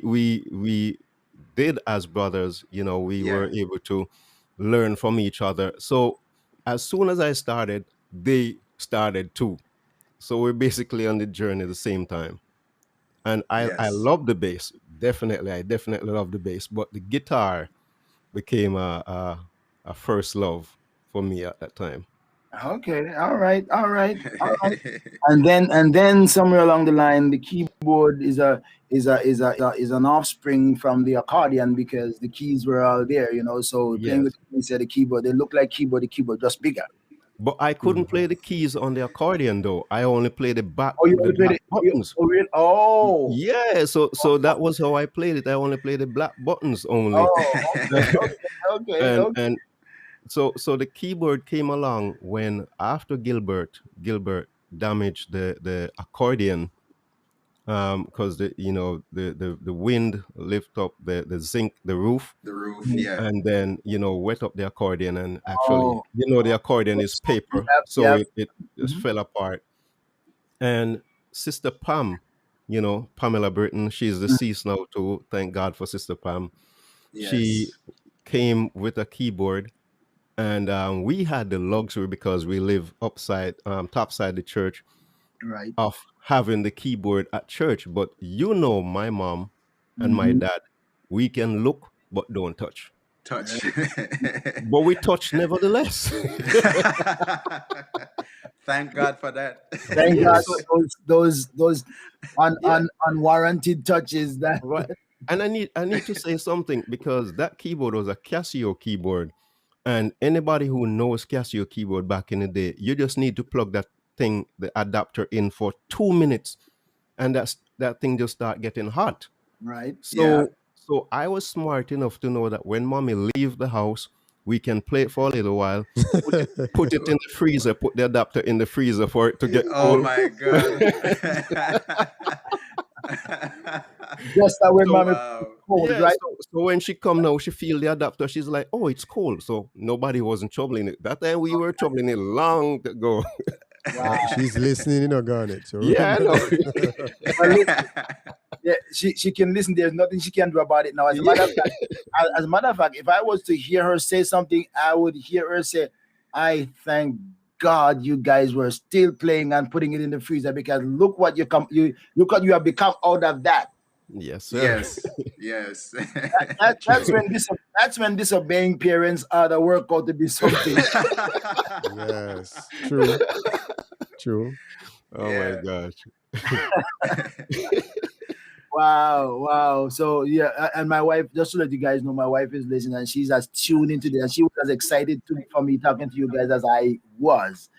did as brothers. We Yeah. were able to learn from each other. So as soon as I started, they started too. So we're basically on the journey at the same time. And I Yes. love the bass. Definitely, I definitely love the bass. But the guitar became a first love for me at that time. Okay. All right. All right. All right. And then somewhere along the line, the keyboard is an offspring from the accordion because the keys were all there. So playing with Yes. the keys at the keyboard, they look like keyboard, the keyboard just bigger. But I couldn't play the keys on the accordion though. I only played Oh, you the only played black it. buttons. Oh, really? Oh, Yeah, so that was how I played it. I only played the black buttons only. oh, okay, and okay. and so the keyboard came along when after Gilbert damaged the accordion, because the wind lift up the zinc, the roof, The roof. Mm. Yeah. and then wet up the accordion, and actually Oh, the accordion is paper, yep, so yep. it just Mhm. fell apart. And Sister Pam, Pamela Britton, she's deceased now too, thank God for Sister Pam. She Yes. came with a keyboard, and we had the luxury, because we live topside the church, Right. of having the keyboard at church. But my mom and my Mm-hmm. dad, we can look but don't touch. Touch. But we touch nevertheless. Thank God for that. Thank Yeah. God So for those yeah, unwarranted touches that. right. And I need to say something, because that keyboard was a Casio keyboard. And anybody who knows Casio keyboard back in the day, you just need to plug that thing, the adapter, in for 2 minutes, and that thing just start getting hot. Right. Yeah. So I was smart enough to know that when mommy leave the house, we can play it for a little while, put it in the freezer, put the adapter in the freezer for it to get Oh cold. my God. Just that when So mommy wow. cold, Yeah, right? so when she come now, she feel the adapter. She's like, "Oh, it's cold." So nobody wasn't troubling it. That time we were troubling it long ago. Wow. She's listening, Garnet. So Yeah, I remember know. that. Well, listen, yeah, she can listen. There's nothing she can do about it now. As a matter Yeah. of fact, as a matter of fact, if I was to hear her say something, I would hear her say, "I thank God you guys were still playing and putting it in the freezer because look what you look what you have become out of that." Yes, sir. Yes. Yes. That's when disobeying parents are the work out to be something. Yes, true, true. Oh my Yeah. gosh. Wow, wow. So yeah, and my wife, just to let you guys know, my wife is listening and she's as tuned into this, and she was as excited for me talking to you guys as I was.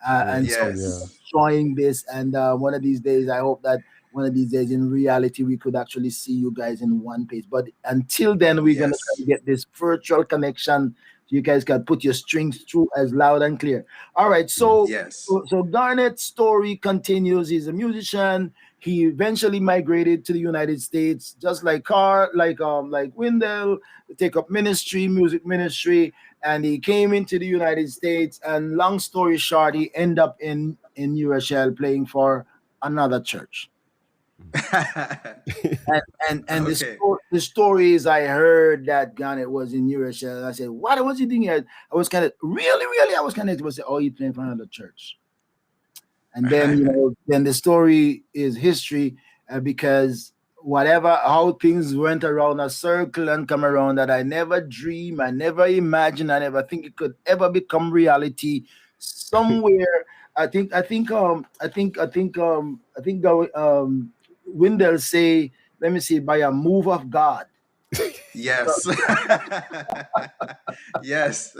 And Yeah, so yeah. Yes. enjoying this, and one of these days, I hope that one of these days, in reality, we could actually see you guys in one place. But until then, we're gonna try to Yes. get this virtual connection so you guys can put your strings through as loud and clear. All right, so Yes. so Garnett's story continues. He's a musician. He eventually migrated to the United States, just like like Wendell, to take up ministry, music ministry, and he came into the United States. And long story short, he ended up in New Rochelle playing for another church. And Okay. the stories I heard that Garnet was in New Rochelle, and I said, "What was he doing here?" I was kind of really, I was kind of was oh, he playing for another church. And then then the story is history, because whatever how things went around a circle and come around that I never dream, I never imagine, I never think it could ever become reality. Somewhere, I think that Wendell say, let me see, by a move of God. Yes. Yes.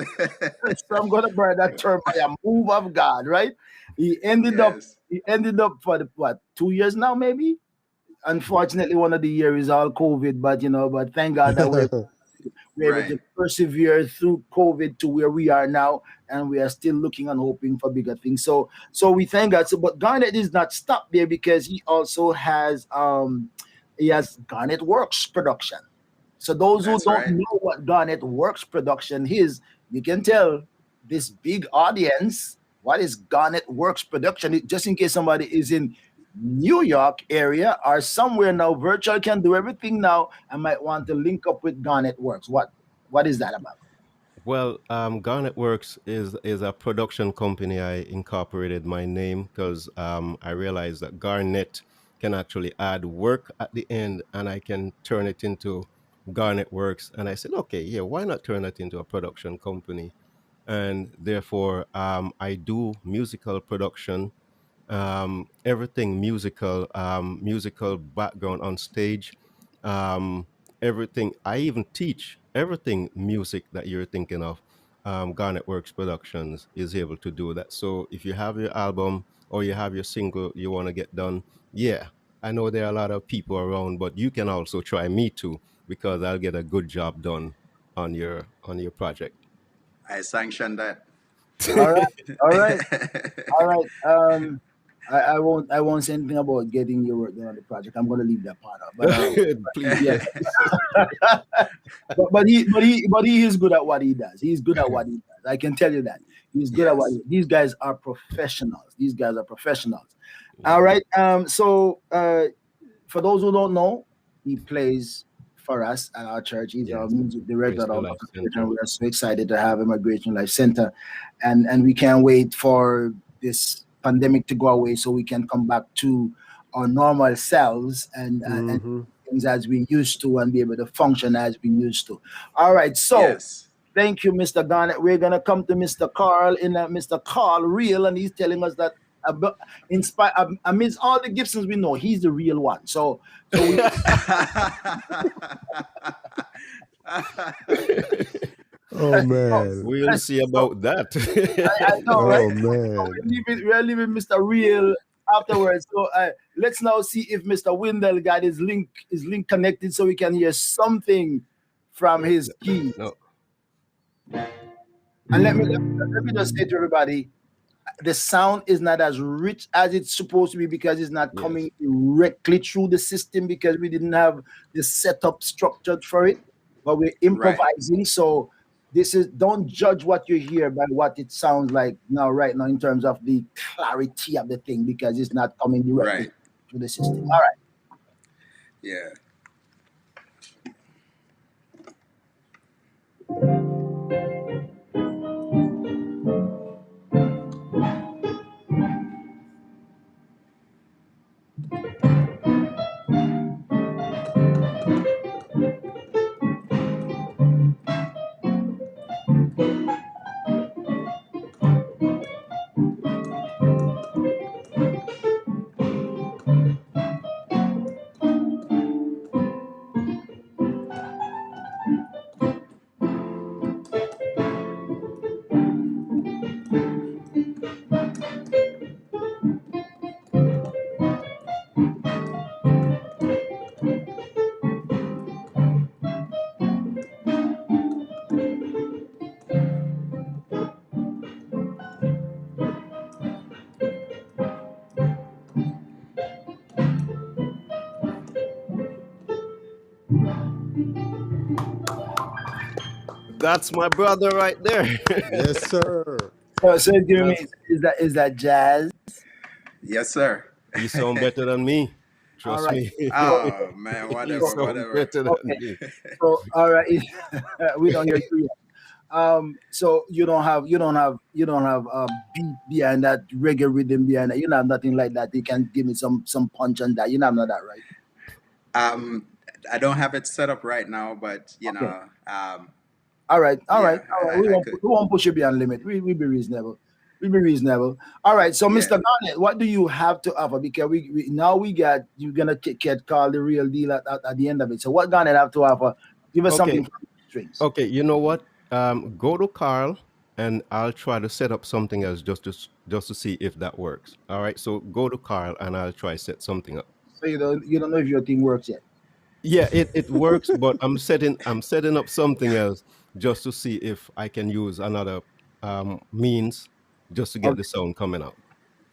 So I'm gonna burn that term, by a move of God, right? He ended up Yes. he ended up for the, what, 2 years now, maybe. Unfortunately, one of the year is all COVID, but but thank God that we're able Right. to persevere through COVID to where we are now, and we are still looking and hoping for bigger things. So we thank God. So, but Garnet is not stopped there, because he also he has Garnet Works Production. So those who That's don't right. know what Garnet Works Production is, you can tell this big audience what is Garnet Works Production. Just in case somebody is in New York area or somewhere now, virtual can do everything now, and might want to link up with Garnet Works. What is that about? Well, Garnet Works is a production company. I incorporated my name because I realized that Garnet can actually add work at the end, and I can turn it into Garnet Works. And I said, okay, yeah, why not turn it into a production company? And therefore, I do musical production, everything musical, musical background on stage, um, everything. I even teach everything music that you're thinking of. Garnet Works Productions is able to do that. So if you have your album or you have your single you want to get done, yeah, I know there are a lot of people around, but you can also try me too, because I'll get a good job done on your project. I sanction that. All right, all right, all right. I won't say anything about getting your work done on the project. I'm going to leave that part out. But Please. yeah, but he is good at what he does. He's good at what he does. I can tell you that he's good at what Yes. these guys are professionals. These guys are professionals. All Yeah. right. So for those who don't know, he plays for us at our church. He's our Yes. music director at our Graceful Life local church, and Center. we are so excited to have him at Great Life Center. And we can't wait for this pandemic to go away so we can come back to our normal selves and Mm-hmm. things as we used to, and be able to function as we used to. All right. So Yes. thank you, Mr. Garnett. We're gonna come to Mr. Carl in Mr. Carl Real, and he's telling us that amidst all the Gibsons we know, he's the real one. So we Oh so, man. We'll see so about that. I know, right? Oh So man. we're leaving Mr. Real afterwards. So let's now see if Mr. Wendell got his link connected so we can hear something from his keys. No, And let me just say to everybody, the sound is not as rich as it's supposed to be because it's not Yes. coming directly through the system because we didn't have the setup structured for it, but we're Right. improvising. So this is, don't judge what you hear by what it sounds like now, right now, in terms of the clarity of the thing because it's not coming directly Right. through the system. All right. Yeah. That's my brother right there. Yes, sir. So Jeremy, That's is that jazz? Yes, sir. You sound better than me. All Trust right. me. So, Oh man, You so whatever, sound whatever. better than okay. me. So all right, we don't hear you yet. So you don't have beat behind that, reggae rhythm behind that. You don't have nothing like that. You can give me some punch on that. You don't have none of that, right? Um, I don't have it set up right now, but Okay. um, All right. All right. yeah, All right. I, We I won't could. we won't push you beyond limit. We be reasonable. We be reasonable. All right. So Yeah. Mr. Garnett, what do you have to offer? Because we now we got you're gonna get called the real deal at the end of it. So what Garnett have to offer? Give us Okay. something from the strings. Okay. You know what? Go to Carl, and I'll try to set up something else just to see if that works. All right. So go to Carl, and I'll try set something up. So you don't know if your thing works yet. Yeah, it works, but I'm setting up something else just to see if I can use another means just to get the Okay. sound coming out.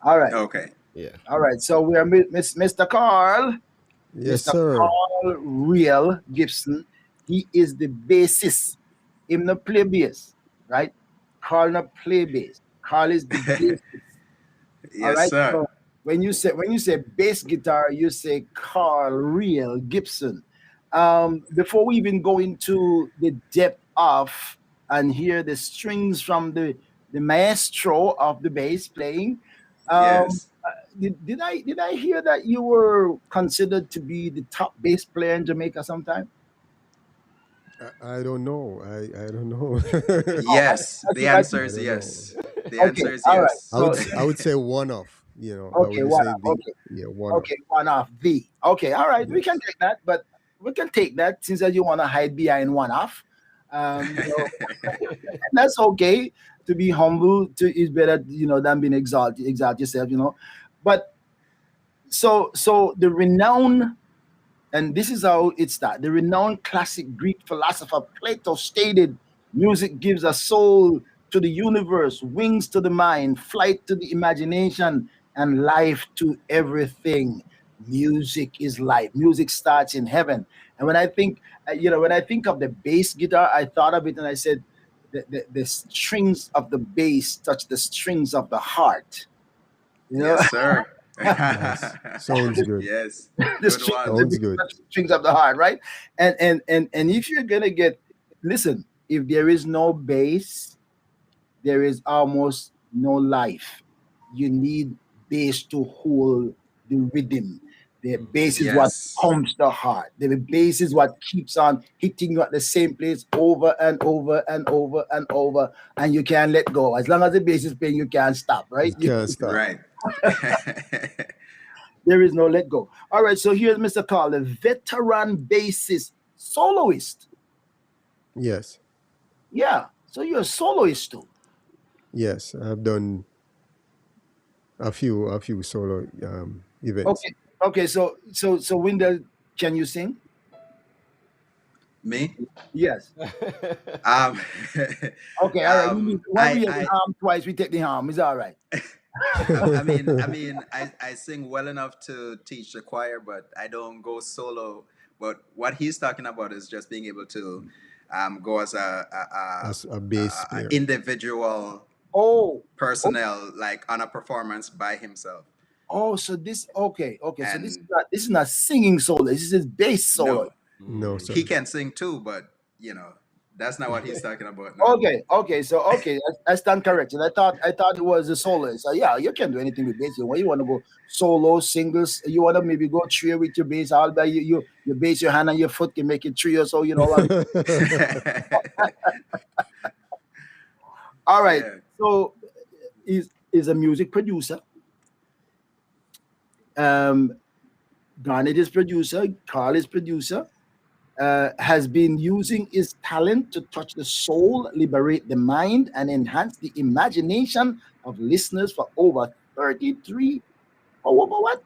All right. Okay. Yeah. All right. So we are Mr. Carl. Yes, Mr. sir. Carl Real Gibson. He is the bassist. Him not play bass, right? Carl not play bass. Carl is the bassist. All Yes, right. sir. So when you say bass guitar, you say Carl Real Gibson. Before we even go into the depth of and hear the strings from the maestro of the bass playing, um, Yes. did I hear that you were considered to be the top bass player in Jamaica sometime? I don't know. I don't know. Oh, Yes. I The think I think answer I is don't know. yes. The okay. answer is All right. yes. So I would say one off. I okay, wouldn't one say off. the Okay. one off. Okay, one off the. Okay, all right, we can Yes. take that, but we can take that since that you want to hide behind one off. So that's okay. To be humble to is better, than being exalt yourself. But so the renowned, and this is how it started. The renowned classic Greek philosopher Plato stated, "Music gives a soul to the universe, wings to the mind, flight to the imagination, and life to everything." Music is life. Music starts in heaven. And when I think of the bass guitar, I thought of it and I said, the strings of the bass touch the strings of the heart. You know, Yes, sir. Nice. Sounds good. Yes. the Good strings of one. the Sounds good. strings of the heart, right? And if you're gonna listen, if there is no bass, there is almost no life. You need bass to hold the rhythm. The bass is what Yes. pumps the heart. The bass is what keeps on hitting you at the same place over and over and over and over, and you can't let go. As long as the bass is playing, you can't stop, right? You can't stop. Right. There is no let go. All right, so here's Mr. Carl, the veteran bassist, soloist. Yes. Yeah, so you're a soloist too. Yes. I've done a few solo events. Okay, okay. So Wendell, can you sing? Me? Yes. Um, Okay, all right. When we hear the I harm twice, we take the harm. It's all right. I sing well enough to teach the choir, but I don't go solo. But what he's talking about is just being able to go as As a bass a player. individual Oh, oh, personnel, like on a performance by himself. oh. So this, okay. So And this is not singing solo. This is bass solo. no, No, Mm. he sir. can sing too, but that's not what he's talking about now. Okay. So I stand corrected. I thought it was a solo. So yeah, you can do anything with bass. When you want to go solo, singles, you want to maybe go trio with your bass. All by you bass your hand and your foot can make it trio. So you know what I mean. All right. Yeah. So is a music producer. Um, Garnet is producer. Carl is producer. Has been using his talent to touch the soul, liberate the mind, and enhance the imagination of listeners for over 33, over what?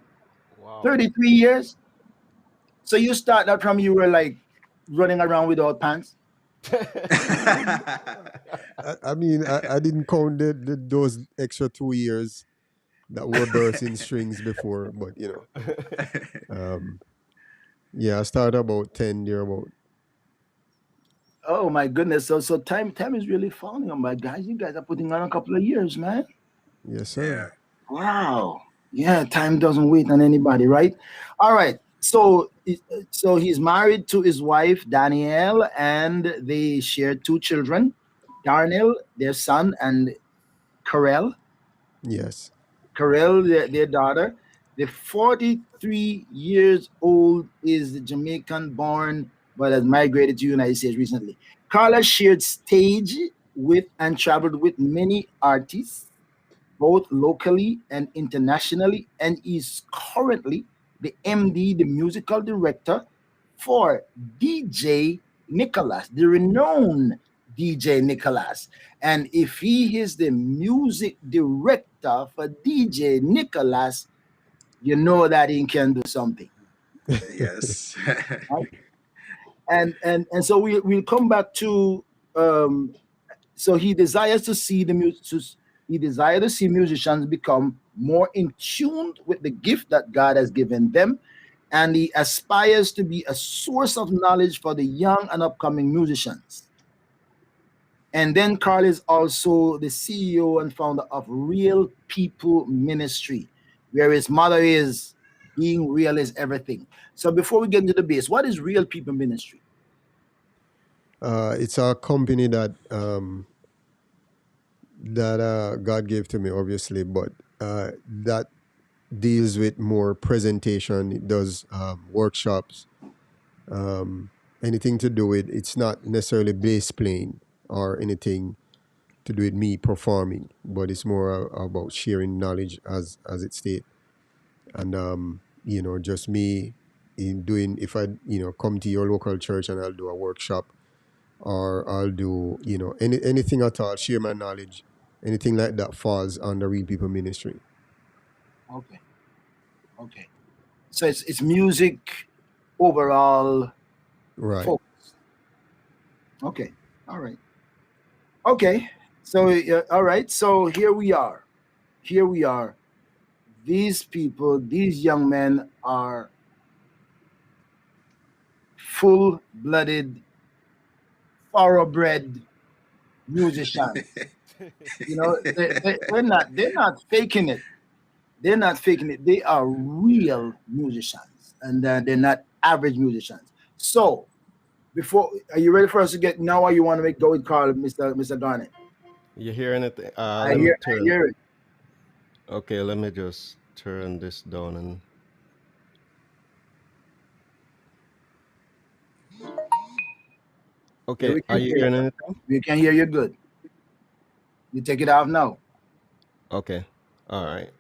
Wow. 33 years. So you start that from you were like running around without pants. I mean, I didn't count those extra 2 years that were bursting strings before, but um, yeah, I started about 10 there about. Oh my goodness. So time is really falling on my guys. You guys are putting on a couple of years, man. Yes, Yeah. sir. Wow. Yeah, time doesn't wait on anybody, right? All right. So he's married to his wife Danielle, and they share two children, Darnell, their son, and Carell, Yes. their daughter. The 43 years old is the Jamaican born, but has migrated to the United States recently. Carla shared stage with and traveled with many artists both locally and internationally, and is currently the MD, the musical director for DJ Nicholas, the renowned DJ Nicholas. And if he is the music director for DJ Nicholas, you know that he can do something. Yes. Right? And so we'll come back to so he desires to see he desires to see musicians become more in tune with the gift that God has given them, and he aspires to be a source of knowledge for the young and upcoming musicians. And then Carl is also the CEO and founder of Real People Ministry, where his motto is being real is everything. So before we get into the base, what is Real People Ministry? It's a company that God gave to me, obviously, but that deals with more presentation. It does workshops, anything to do with. It's not necessarily bass playing or anything to do with me performing, but it's more about sharing knowledge as it states. And just me in doing, if I come to your local church and I'll do a workshop, or I'll do anything at all, share my knowledge, anything like that falls under Real People Ministry. Okay, okay. So it's music overall Right. focus. Okay, all right. Okay, so all right. So here we are. Here we are. These people, these young men are full-blooded, thoroughbred musicians. You know, they're not faking it. They're not faking it. They are real musicians, and they're not average musicians. So, before, are you ready for us to get now? Or you want to make go with Carl, Mr. Garnet? You hear anything? I Let me hear, I turn. hear it. Okay, let me just turn this down and Yeah, okay. we Are can you hear you. hearing anything? We can hear you good. You take it off now. Okay. All right.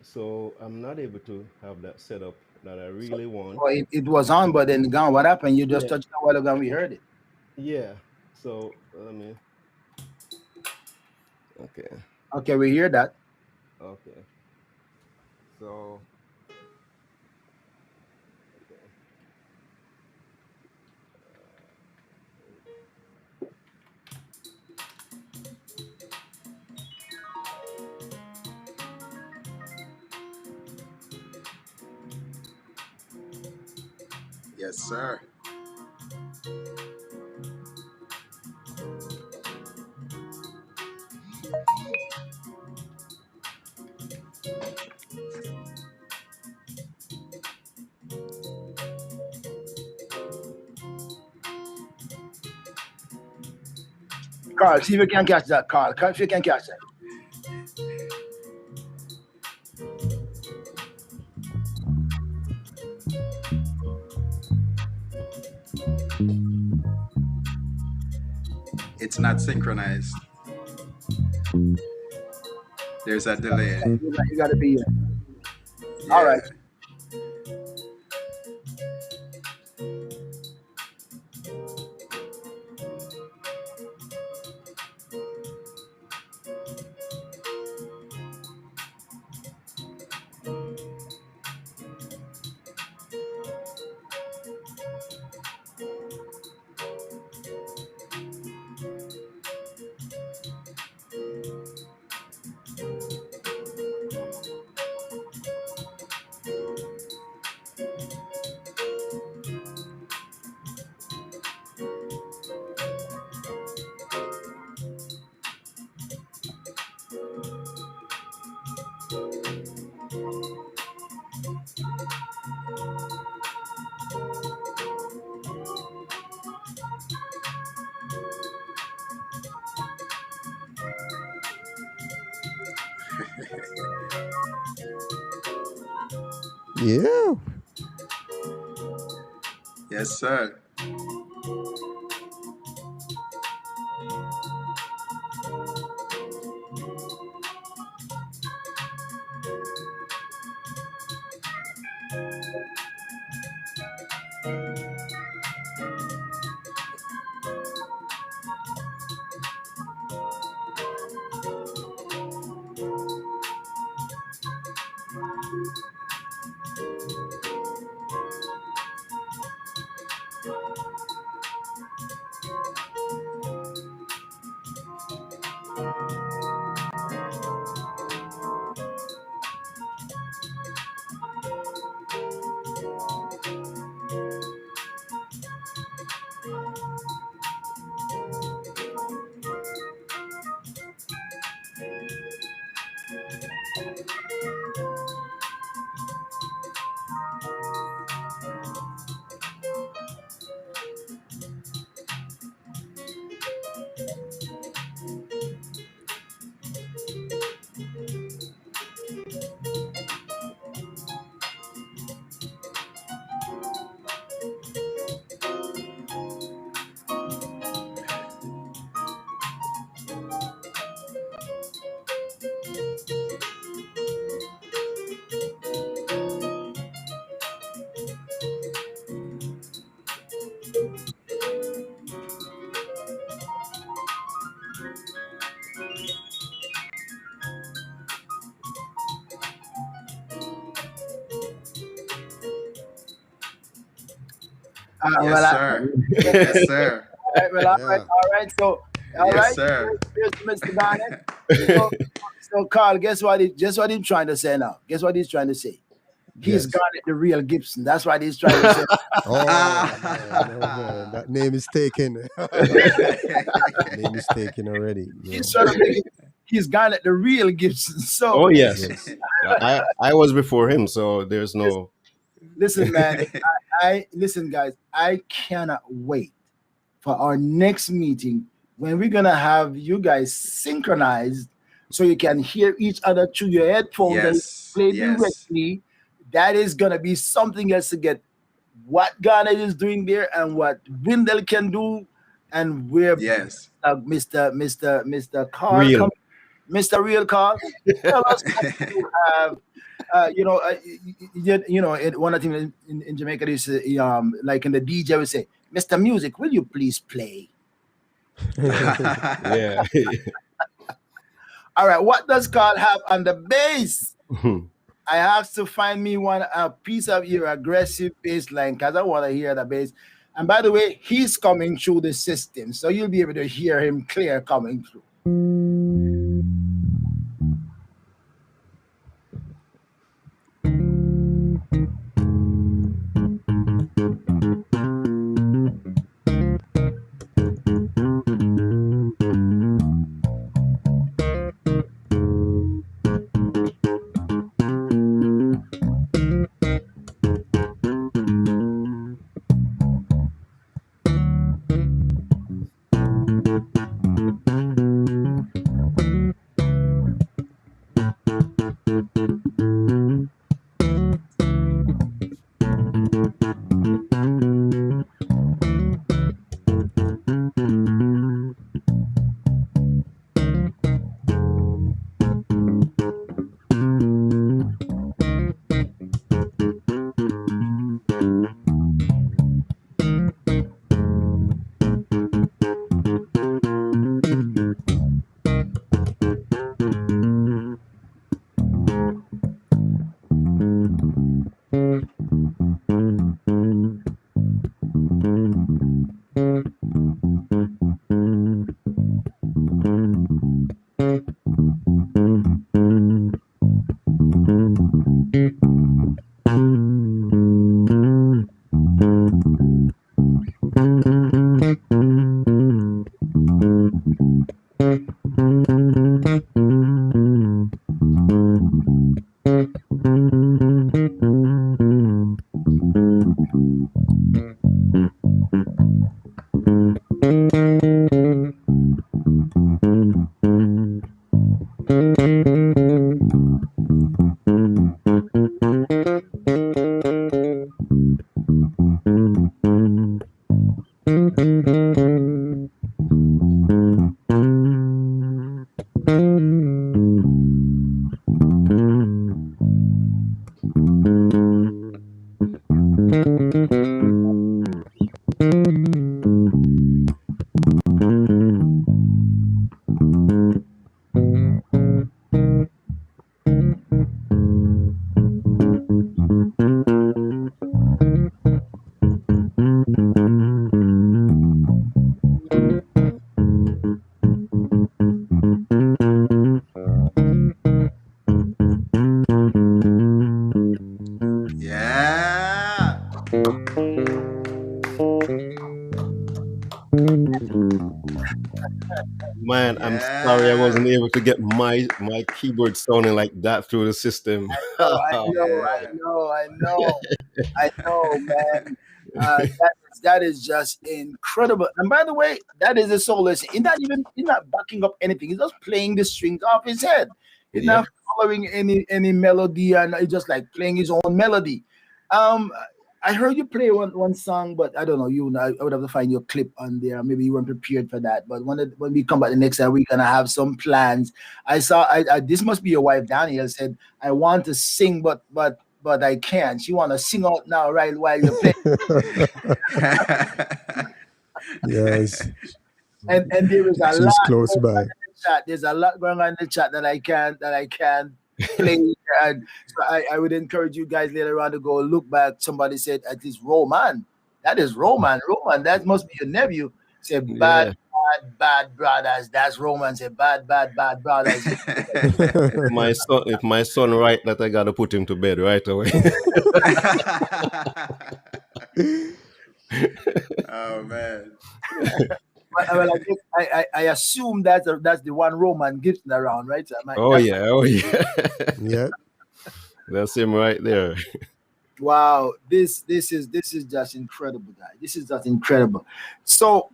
So I'm not able to have that setup that I So, really want. oh, it was on, but then gone. What happened? You just Yeah. touched it a while ago and we heard it. Yeah. So let me. Okay. Okay, we hear that. Okay. So okay. Yes, sir. Carl, see if you can catch that, Carl. Carl, if you can catch that. It's not synchronized. There's a delay. You got to be here. All right. Yeah. Yeah. Yes, sir. Well, Yes, sir. Yes, sir. all right, well, all right, Yeah. all right. So, all Yes, right, sir. here's Mr. Garnett. So, so Carl, guess what? Guess what he's trying to say now? Guess what he's trying to say? He's Yes. Garnett, the real Gibson. That's what he's trying to say. Oh no, no, no. That name is taken. Name is taken already. He's No. trying to make it. He's Garnett, the real Gibson. So, Oh yes, Yes. I was before him, so there's listen, no. listen, man. I listen, guys. I cannot wait for our next meeting when we're gonna have you guys synchronized so you can hear each other through your headphones and Yes. play Yes. directly. That is gonna be something else to get what Garnet is doing there and what Windell can do and where Yes. Mr. Carl Real. come. Mr. Real Carl, tell us what you have. One of the things in Jamaica is like in the DJ we say, Mr. Music, will you please play? Yeah. All right, what does Carl have on the bass? I have to find me a piece of your aggressive bass line because I want to hear the bass. And by the way, he's coming through the system, so you'll be able to hear him clear coming through. Yeah. Man, I'm sorry I Yeah. wasn't able to get my keyboard sounding like that through the system. Oh, I know, I Yeah. know, I know, I know, man. That is just incredible. And by the way, that is a soloist. He's not backing up anything. He's just playing the strings off his head. He's Yep. not following any melody, and he's just like playing his own melody. Um, I heard you play one song, but I don't know. I would have to find your clip on there. Maybe you weren't prepared for that. But when we come back the next time, we're gonna have some plans. I this must be your wife, Danielle said. I want to sing, but I can't. She want to sing out now, right while you're playing. Yes, And there is a she's lot close going on by. in the chat. There's a lot going on in the chat that I can't play. And so I would encourage you guys later on to go look back. Somebody said at least Roman. That is Roman. Roman, that must be your nephew. Say bad, Yeah. bad brothers. That's Roman. Say bad, bad, bad brothers. If my son right that I gotta put him to bed right away. Oh man. Well, I guess I assume that's the one Roman Gibson around, right? So Oh that's my yeah, oh yeah. Yeah. That's him right there. wow. This is just incredible, guys. This is just incredible. So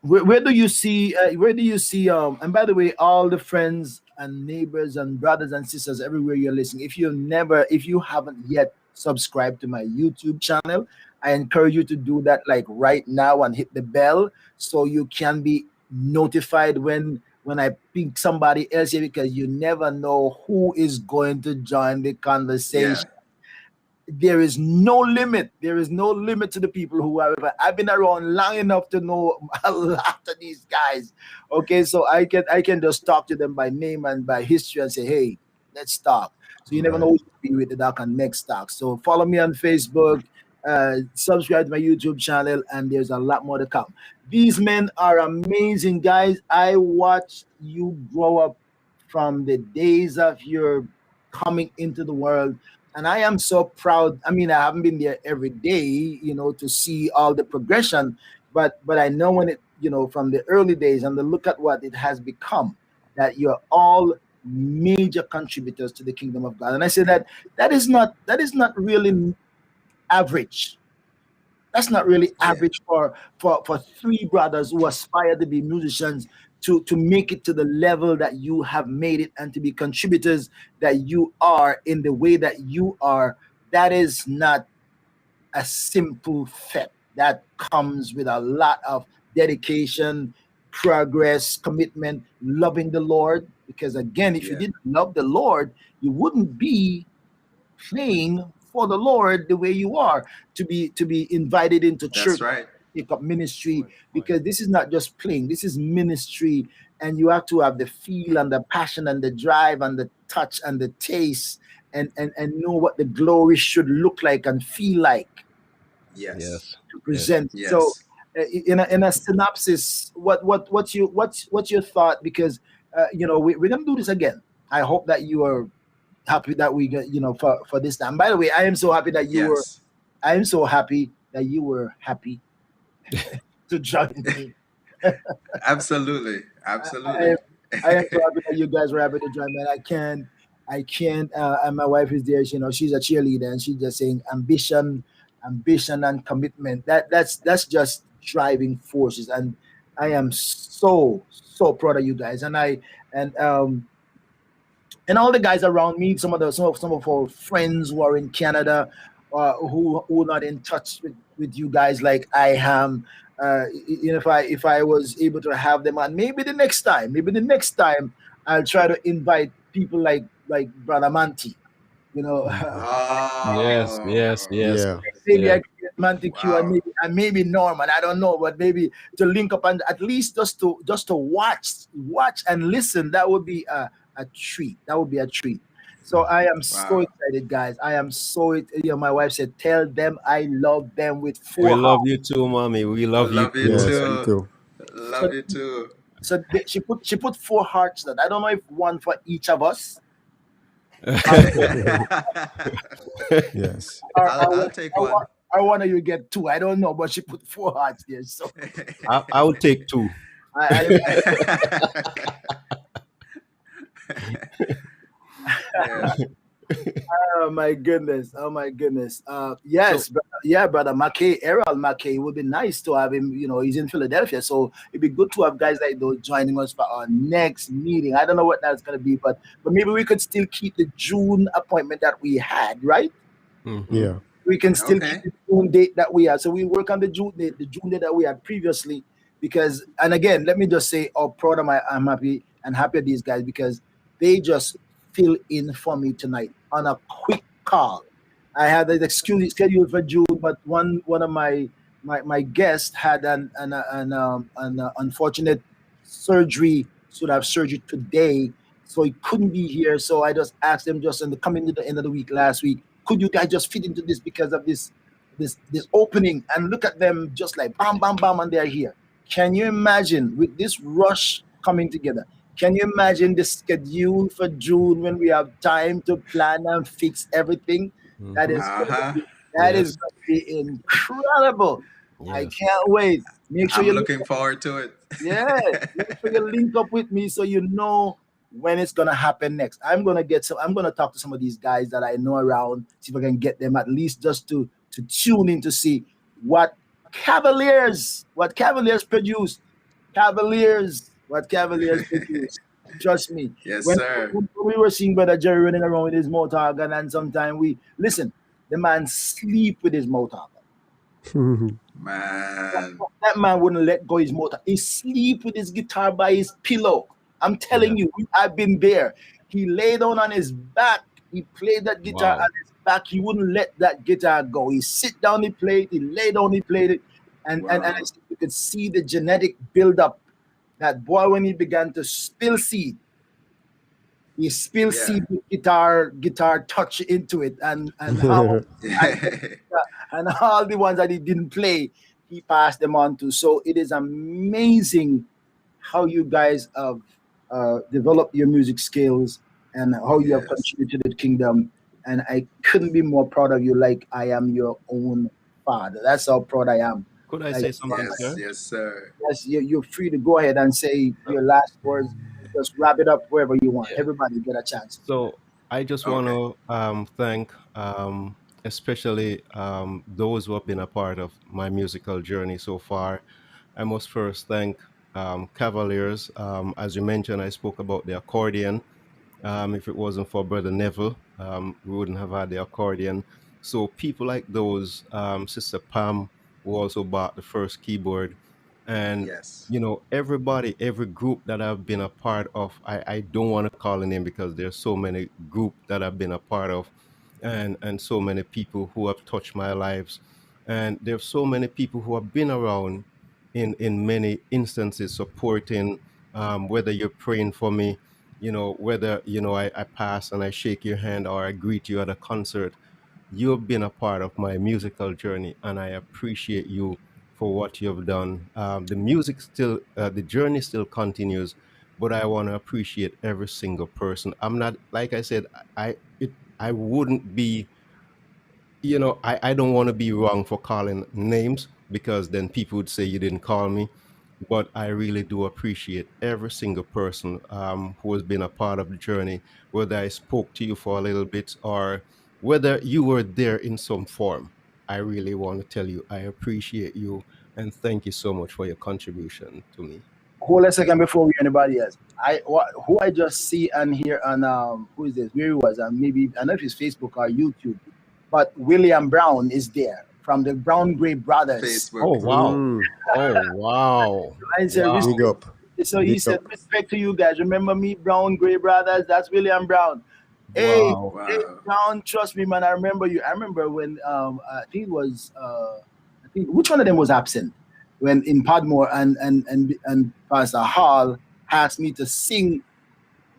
where do you see and by the way, all the friends and neighbors and brothers and sisters everywhere you're listening, if you haven't yet subscribed to my YouTube channel, I encourage you to do that like right now and hit the bell so you can be notified when I pick somebody else here, because you never know who is going to join the Yeah. conversation. There is no limit. There is no limit to the people who are. I've been around long enough to know a lot of these guys. Okay, so I can just talk to them by name and by history and say, hey, let's talk. So you never know Right. who to be with the doc on next talk. So follow me on Facebook, subscribe to my YouTube channel, and there's a lot more to come. These men are amazing guys. I watched you grow up from the days of your coming into the world, and I am so proud. I mean, I haven't been there every day, to see all the progression, but I know when from the early days, and to look at what it has become, that you're all major contributors to the kingdom of God. And I say that is not really average. That's not really Yeah. average for three brothers who aspire to be musicians to make it to the level that you have made it, and to be contributors that you are in the way that you are. That is not a simple feat. That comes with a lot of dedication, progress, commitment, loving the Lord. Because again, if you Yeah. didn't love the Lord, you wouldn't be playing for the Lord the way you are, to be invited into That's church, right. take up ministry, because this is not just playing, this is ministry. And you have to have the feel and the passion and the drive and the touch and the taste, and know what the glory should look like and feel like Yes. Yes. to Yes. present. So Yes. in a synopsis, what's your thought? Because we're gonna do this again. I hope that you are happy that we get, for this time. By the way, I am so happy that you were. Yes. I am so happy that you were happy to join me. Absolutely. I, Absolutely. I am so happy that you guys were happy to join me. And I can't. And my wife is there. She's a cheerleader, and she's just saying ambition, and commitment. That's just driving forces. And I am so proud of you guys. And all the guys around me, some of our friends who are in Canada, who are not in touch with you guys like I am. If I was able to have them on, maybe the next time I'll try to invite people like Brother Manti. You know, Mhm. Yes, yes, Oh, yes, Yeah. maybe yes. I could get Montague and wow. maybe Norman. I don't know, but maybe to link up and at least just to watch and listen. That would be a treat. That would be a treat. So I am so Wow. excited, guys. I am so. My wife said, "Tell them I love them with We four love hearts." you too, mommy. We I love you love you too. Yes, me too. too. So, Love you too. she put four hearts. That I don't know if one for each of us, or Yes. or, I'll or, I'll one- take or, one. one- or one of you get two. I don't know, but she put four hearts there. So I would take two. I, Yeah. Oh my goodness! Oh my goodness! So, Yes, yeah, brother McKay, Errol McKay. It would be nice to have him. He's in Philadelphia, so it'd be good to have guys like those joining us for our next meeting. I don't know what that's gonna be, but maybe we could still keep the June appointment that we had, right? mhm. Yeah. We can still keep Okay. the June date that we had. So we work on the June date that we had previously. Because, and again, let me just say how proud I'm happy of these guys, because they just fill in for me tonight on a quick call. I had the excuse scheduled for June, but one of my guests had an unfortunate surgery. Should have surgery today, so he couldn't be here. So I just asked them, just in the coming to the end of the week last week, could you guys just fit into this because of this opening? And look at them, just like bam bam bam, and they're here. Can you imagine with this rush coming together? Can you imagine the schedule for June when we have time to plan and fix everything? That Mhm. is going to Uh-huh. be that is Yes, going to be incredible. I yes. can't wait. Make sure I'm you looking forward to it. yeah, make sure you link up with me so you know when it's gonna happen next. I'm gonna talk to some of these guys that I know around, see if I can get them at least just to tune in to see what Cavaliers produce. What Cavaliers produce. Trust me. Yes, When, sir. when we were seeing Brother Jerry running around with his motor organ, and sometimes we listen, the man sleep with his motor organ. Man. That man wouldn't let go his motor. He sleep with his guitar by his pillow. I'm Yeah. telling you, I've been there. He lay down on his back. He played that guitar on Wow. his back. He wouldn't let that guitar go. He sit down, he played. He lay down, he played it. And I Wow. said you could see the genetic buildup. That boy, when he began to spill seed, he spilled Yeah. seed with guitar touch into it, and and all the ones that he didn't play, he passed them on to. So it is amazing how you guys have developed your music skills and how you have Yes. contributed to the kingdom. And I couldn't be more proud of you, like I am your own father. That's how proud I am. Could I Like, say something, Yes. sir? Yes, sir. yes, you're free to go ahead and say your last words. Just wrap it up wherever you want. Yeah. Everybody get a chance to do that. So I just want Okay. to thank especially those who have been a part of my musical journey so far. I must first thank Cavaliers. As you mentioned, I spoke about the accordion. If it wasn't for Brother Neville, we wouldn't have had the accordion. So people like those, Sister Pam, who also bought the first keyboard, and Yes. everybody, every group that I've been a part of. I don't want to call a name because there's so many group that I've been a part of, and so many people who have touched my lives, and there's so many people who have been around in many instances supporting. Whether you're praying for me, whether I pass and I shake your hand or I greet you at a concert. You've been a part of my musical journey, and I appreciate you for what you've done. The journey still continues, but I want to appreciate every single person. I'm not, like I said, I wouldn't be, I don't want to be wrong for calling names, because then people would say you didn't call me. But I really do appreciate every single person who has been a part of the journey, whether I spoke to you for a little bit or whether you were there in some form. I really want to tell you I appreciate you and thank you so much for your contribution to me. Hold a second before we anybody else. Who I just see and hear on who is this? Where he was, and maybe I don't know if it's Facebook or YouTube, but William Brown is there from the Brown Gray Brothers. Oh, Facebook. wow. Mm, Oh, wow. I said Wow. big up. so he Big said up. respect to you guys. Remember me, Brown Gray Brothers? That's William Brown. Hey, Wow. hey, Wow. Brown, trust me, man. I remember you. I remember when I think it was I think which one of them was absent when in Padmore and Pastor Hall asked me to sing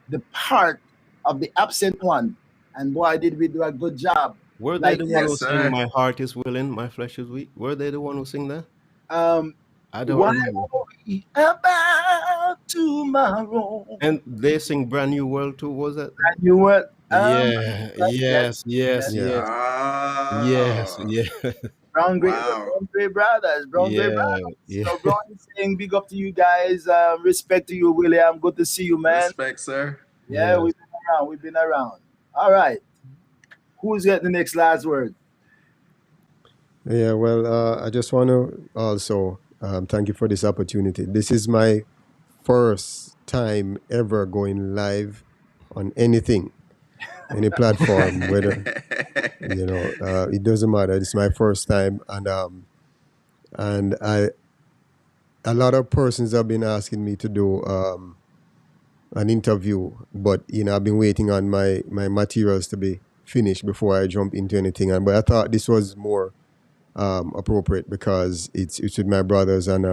the part of the absent one, and boy, did we do a good job. Were they Like the one Yes, who sang sir. "My heart is willing, my flesh is weak"? Were they the one who sing that? um, I don't why remember. worry about tomorrow? And they sing "Brand New World" too. Was that? And you what? Yeah. Yes, Yes. Yes. yes. Yeah. Yes. Yes. Oh, Yeah. wow. Brown Gray Brothers, Brown Gray Yeah. Brothers. Yeah. So Brown is saying big up to you guys. Respect to you, William. Good to see you, man. Respect, sir. Yeah, Yes. we've been around. We've been around. All right. Who's got the next last word? Yeah, well, I just want to also thank you for this opportunity. This is my first time ever going live on anything, any platform, whether, it doesn't matter. It's my first time. And a lot of persons have been asking me to do an interview, but, I've been waiting on my materials to be finished before I jump into anything. But I thought this was more appropriate because it's with my brothers, and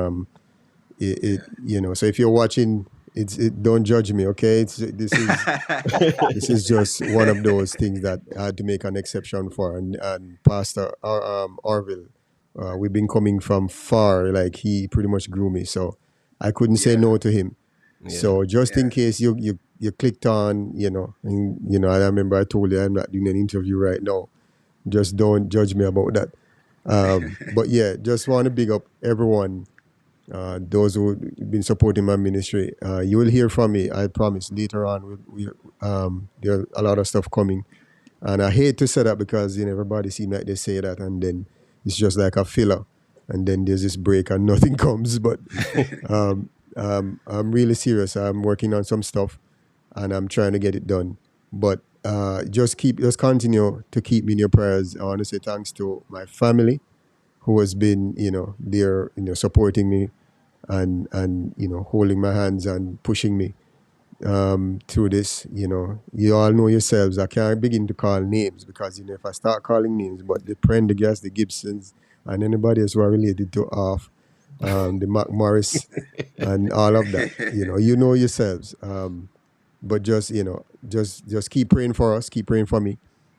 so if you're watching, don't judge me, okay? This is just one of those things that I had to make an exception for. And Pastor Orville, we've been coming from far. Like, he pretty much grew me, so I couldn't say Yeah, no to him. Yeah. So just in yeah. case you clicked on, and I remember I told you I'm not doing an interview right now. Just don't judge me about that. But yeah, just want to big up everyone, those who been supporting my ministry. You will hear from me, I promise. Later on, there's a lot of stuff coming, and I hate to say that because everybody seems like they say that, and then it's just like a filler, and then there's this break and nothing comes. But I'm really serious. I'm working on some stuff, and I'm trying to get it done. But just continue to keep me in your prayers. I want to say thanks to my family who has been, there, supporting me and holding my hands and pushing me through this. You all know yourselves. I can't begin to call names because if I start calling names, but the Prendergast, the Gibsons, and anybody else who are related to Off, the Mac Morris, and all of that, you know yourselves. But just keep praying for us, keep praying for me.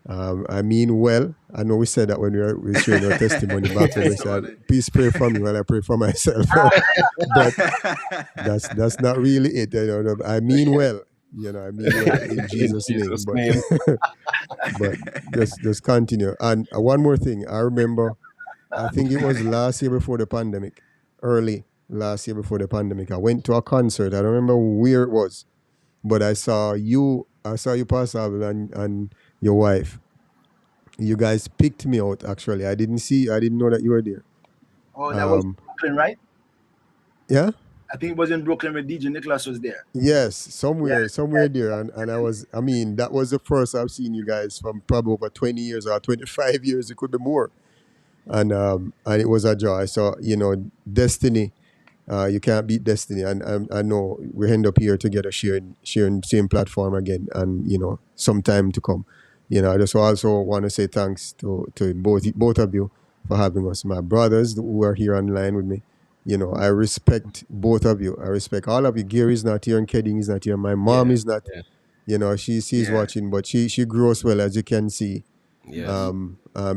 I mean, well, I know we said that when we were sharing our testimony back when we said, Testimony. please pray for me while I pray for myself. But that's not really it. I mean well, I mean well in In Jesus' name. Jesus' name. But just continue. And one more thing, I remember, I think it was last year before the pandemic, early last year before the pandemic. I went to a concert. I don't remember where it was, but I saw you, Pastor Abel, and your wife. You guys picked me out. Actually, I didn't know that you were there. Oh, that was Um, Brooklyn, right? yeah. I think it was in Brooklyn where DJ Nicholas was there. Yes, Yeah, somewhere there, and that was the first I've seen you guys from probably over 20 years or 25 years. It could be more, and it was a joy. So destiny, you can't beat destiny, and I know we end up here together, sharing same platform again, and some time to come. I just also want to say thanks to both of you for having us, my brothers who are here online with me. I respect both of you. I respect all of you. Gary's not here and Kedding is not here. My mom Yeah. is not. Yeah. She's Yeah. watching, but she grows well, as you can see. Yes.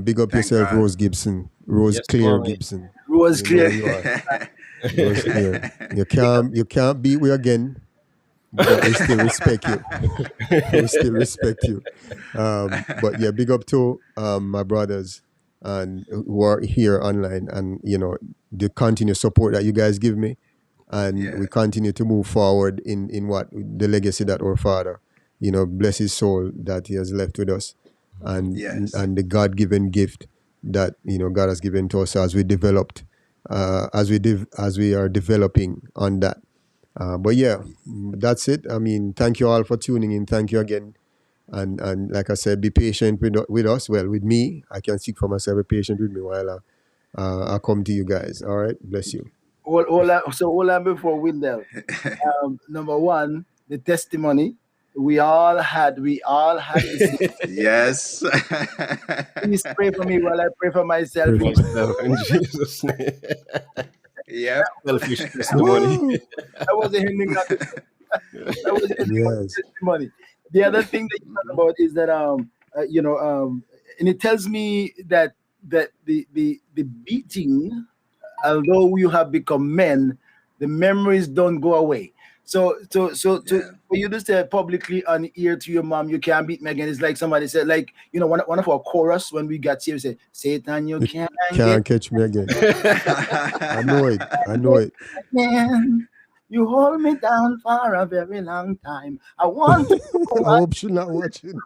Big up Thank yourself, God. Rose Gibson, Rose Yes, Claire mommy. Gibson. it was You know clear. who you are. Rose Claire. You can't beat me again. but we still respect you. We still respect you. But yeah, big up to my brothers and who are here online, and the continued support that you guys give me, and Yeah. we continue to move forward in what the legacy that our father, bless his soul, that he has left with us, Yes. and the God given gift that God has given to us as we developed, as we are developing on that. But yeah, that's it. I mean, thank you all for tuning in. Thank you again. And like I said, be patient with us. Well, with me, I can speak for myself. Be patient with me while I come to you guys. All right. Bless you. All I before Windell. Number one, the testimony. We all had the same. Yes. Please pray for me while I pray for myself. Pray for me. Myself in Jesus' name. Yep. Selfish testimony. Woo! I wasn't ending on the I was ending on Yes. the testimony. The other thing that you talk Mhm. about is that and it tells me that the beating, although you have become men, the memories don't go away. So Yeah. for you to say publicly on ear to your mom, you can't beat me again. It's like somebody said, like one of our chorus when we got here said, Satan, you You can't get can't catch me again. I know it. I know it. again. You hold me down for a very long time. I want to know I hope she's not watching.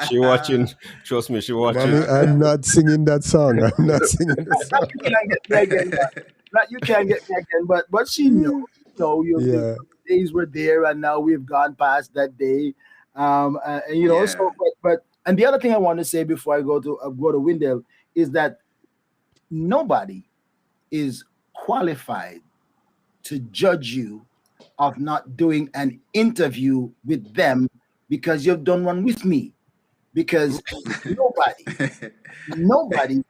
She watching. Trust me, she watching. Mommy, I'm not singing that song. I'm not singing the that song. you can't get me again. That you can't get me again. But she know, you Yeah. days were there, and now we've gone past that day. Yeah. So but and the other thing I want to say before I go to Windell is that nobody is qualified to judge you of not doing an interview with them because you've done one with me. Because nobody, nobody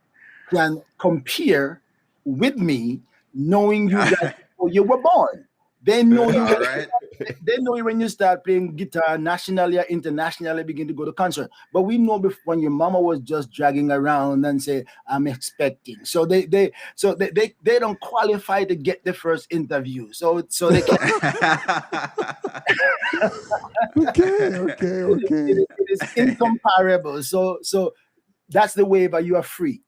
can compare with me knowing you guys before you were born. They know you All right. they know you when you start playing guitar nationally or internationally, begin to go to concert. But we know before when your mama was just dragging around and say, I'm expecting. So they don't qualify to get the first interview. So they can Okay. Okay. Okay. it is incomparable. So that's the way that you are free.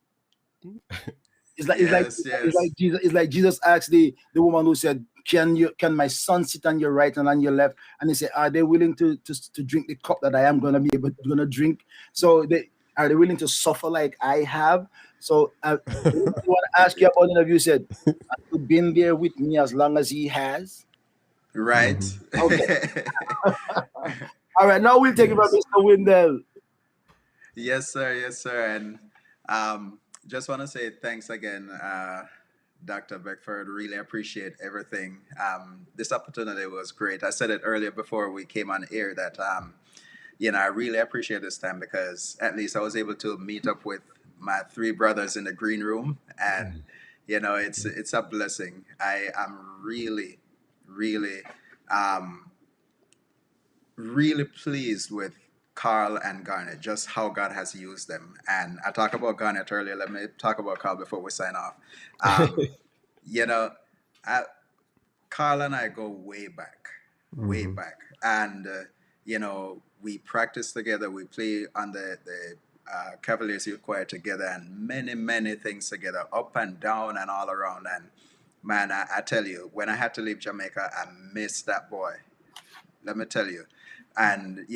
It's like it's like Yes. it's like Yes. Jesus. It's like Jesus asked the woman who said, Can my son sit on your right and on your left?" And he said, "Are they willing to drink the cup that I am gonna be able to drink? So are they willing to suffer like I have?" So I want to ask you about the interview. Said, "Have you been there with me as long as he has?" Right. Mhm. Okay. All right. Now we'll take it from Yes. Mr. Windell. Yes, sir. Yes, sir. And just want to say thanks again, Dr. Beckford. Really appreciate everything. This opportunity was great. I said it earlier before we came on air that I really appreciate this time because at least I was able to meet up with my three brothers in the green room, and it's a blessing. I am really, um, really pleased with Carl and Garnet, just how God has used them. And I talked about Garnet earlier. Let me talk about Carl before we sign off. Um, you know, I, Carl and I go way Mhm. back, and we practice together. We play on the Cavaliers Youth Choir together, and many things together, up and down and all around. And man, I tell you, when I had to leave Jamaica, I missed that boy. Let me tell you. And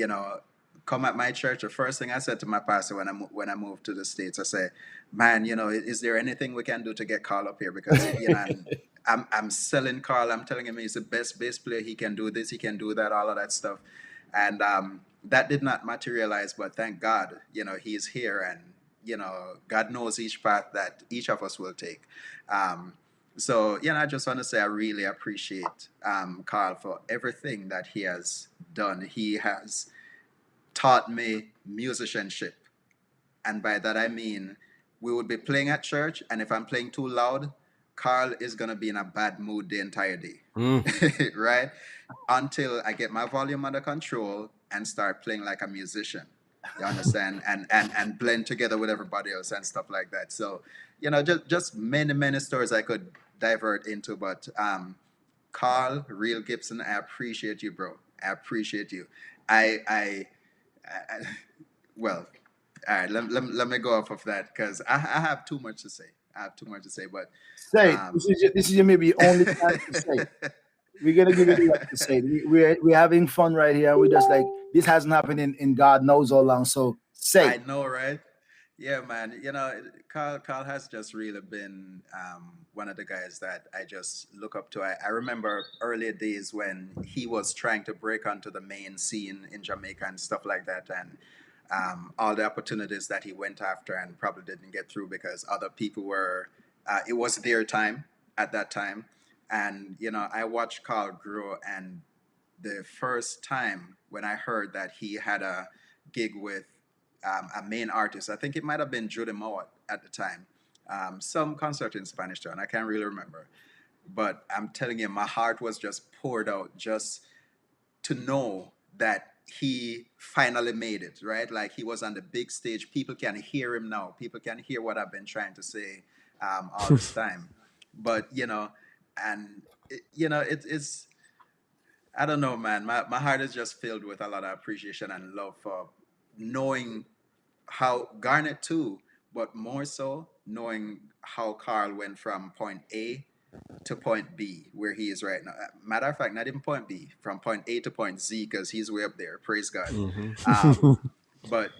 come at my church. The first thing I said to my pastor when I moved to the States, I said, "Man, is there anything we can do to get Carl up here? Because I'm selling Carl. I'm telling him he's the best bass player. He can do this. He can do that. All of that stuff." And that did not materialize. But thank God, he's here, and God knows each path that each of us will take. Um, so, I just want to say I really appreciate Carl for everything that he has done. He has taught me musicianship. And by that I mean we would be playing at church, and if I'm playing too loud, Carl is going to be in a bad mood the entire day. Mm. Right? Until I get my volume under control and start playing like a musician. You understand? And blend together with everybody else and stuff like that. So, just many stories I could divert into, but Carl, real Gibson, I appreciate you, bro. I appreciate you. I well, all right. Let me go off of that because I have too much to say. I have too much to say, but Say it. um, This is your maybe only chance to say. We're gonna give you the right to say it. We're having fun right here. We just like this hasn't happened in God knows how long. So say I it. know, right? Yeah, man. Carl has just really been one of the guys that I just look up to. I remember earlier days when he was trying to break onto the main scene in Jamaica and stuff like that, and all the opportunities that he went after and probably didn't get through because other people were. It was their time at that time, and I watched Carl grow. And the first time when I heard that he had a gig with a main artist. I think it might have been Judy Mowat at the time. Some concert in Spanish town. I can't really remember. But I'm telling you, my heart was just poured out just to know that he finally made it, right? Like he was on the big stage. People can hear him now. People can hear what I've been trying to say all this time. But, and, it's, I don't know, man. My heart is just filled with a lot of appreciation and love for knowing how Garnet too, but more so knowing how Carl went from point A to point B, where he is right now. Matter of fact, not even point B, from point A to point Z, because he's way up there. Praise God. Hmm. Um, but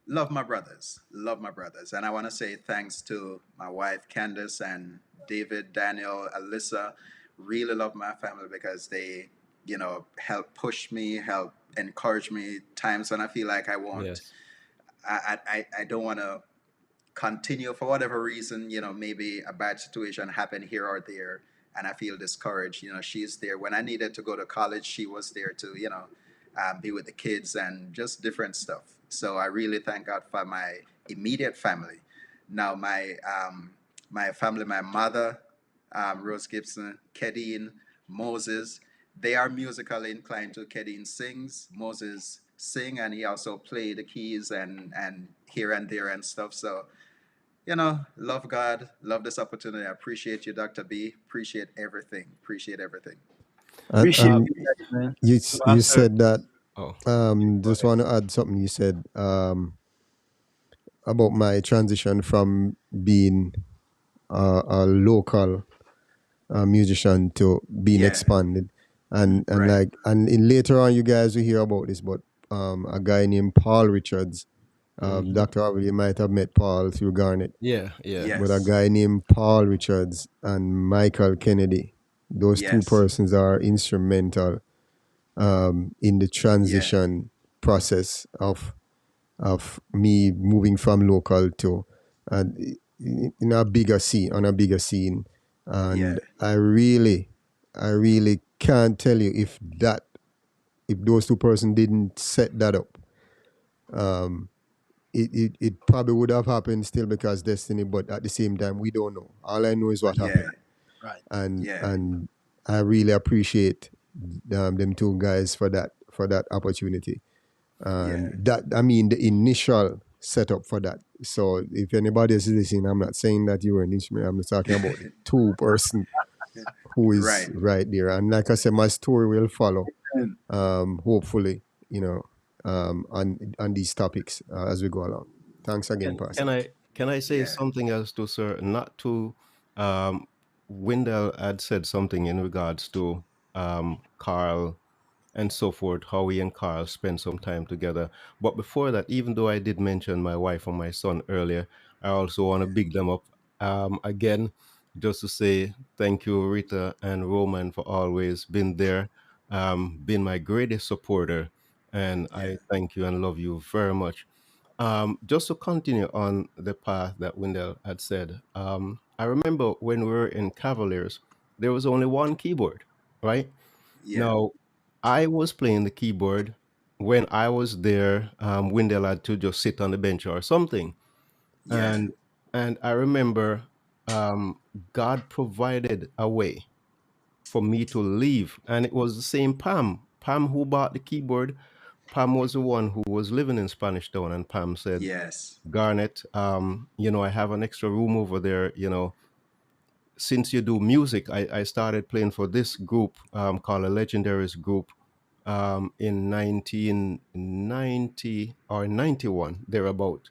love my brothers, and I want to say thanks to my wife Candace and David, Daniel, Alyssa. Really love my family because they, help push me, help encourage me times when I feel like I won't. Yes. I don't want to continue for whatever reason. Maybe a bad situation happened here or there, and I feel discouraged. She's there when I needed to go to college. She was there to be with the kids and just different stuff. So I really thank God for my immediate family. Now my family, my mother, Rose Gibson, Kedine, Moses, they are musically inclined to. Kedine sings, Moses sing, and he also play the keys and here and there and stuff. So love God, love this opportunity. I appreciate you, Dr. B. Appreciate everything. Appreciate everything. Appreciate Uh, and you guys, man. so you after, said that. oh, go Just ahead. want to add something you said about my transition from being a local musician to being Yeah, expanded, and right. like and in later on you guys will hear about this, but a guy named Paul Richards, Hmm. Dr. Orville, you might have met Paul through Garnet, Yeah, yeah, but a Yes, guy named Paul Richards and Michael Kennedy, those two yes, persons are instrumental in the yeah, transition process of me moving from local to uh, in a bigger scene, on a bigger scene. yeah, And I really can't tell you if those two persons didn't set that up, it probably would have happened still because destiny, but at the same time we don't know. All I know is what yeah, happened. Right. and yeah, and I really appreciate them two guys for that opportunity. yeah, And that, I mean, the initial setup for that. So if anybody is listening, I'm not saying that you were an instrument. I'm just talking about the two person who is right. right there. And like I said, my story will follow. And Hopefully, on these topics as we go along. Thanks again, Can Pastor. can I can I say Yeah, something else to Sir? Not to Wendell had said something in regards to Carl and so forth, how we and Carl spent some time together. But before that, even though I did mention my wife and my son earlier, I also want to yeah, big them up again, just to say thank you, Rita and Roman, for always been there, been my greatest supporter, and yeah, I thank you and love you very much. Just to continue on the path that Wendell had said, I remember when we were in Cavaliers, there was only one keyboard, right? yeah, Now, I was playing the keyboard when I was there. Wendell had to just sit on the bench or something, yeah, and I remember um, God provided a way for me to leave, and it was the same Pam. Pam who bought the keyboard. Pam was the one who was living in Spanish Town, and Pam said, yes, Garnet, I have an extra room over there, since you do music, I started playing for this group called a Legendaries group in 1990 or 91, thereabout.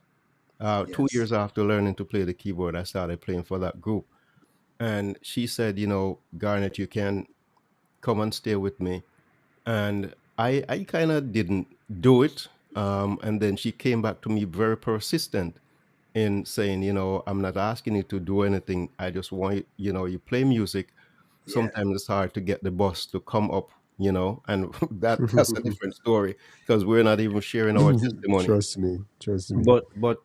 2 years Yes. after learning to play the keyboard, I started playing for that group. And she said, Garnet, you can come and stay with me. And I kind of didn't do it. And then she came back to me very persistent in saying, I'm not asking you to do anything. I just want you play music. Yeah. Sometimes it's hard to get the boss to come up, and that's a different story because we're not even sharing our testimony. Trust me. Trust me. But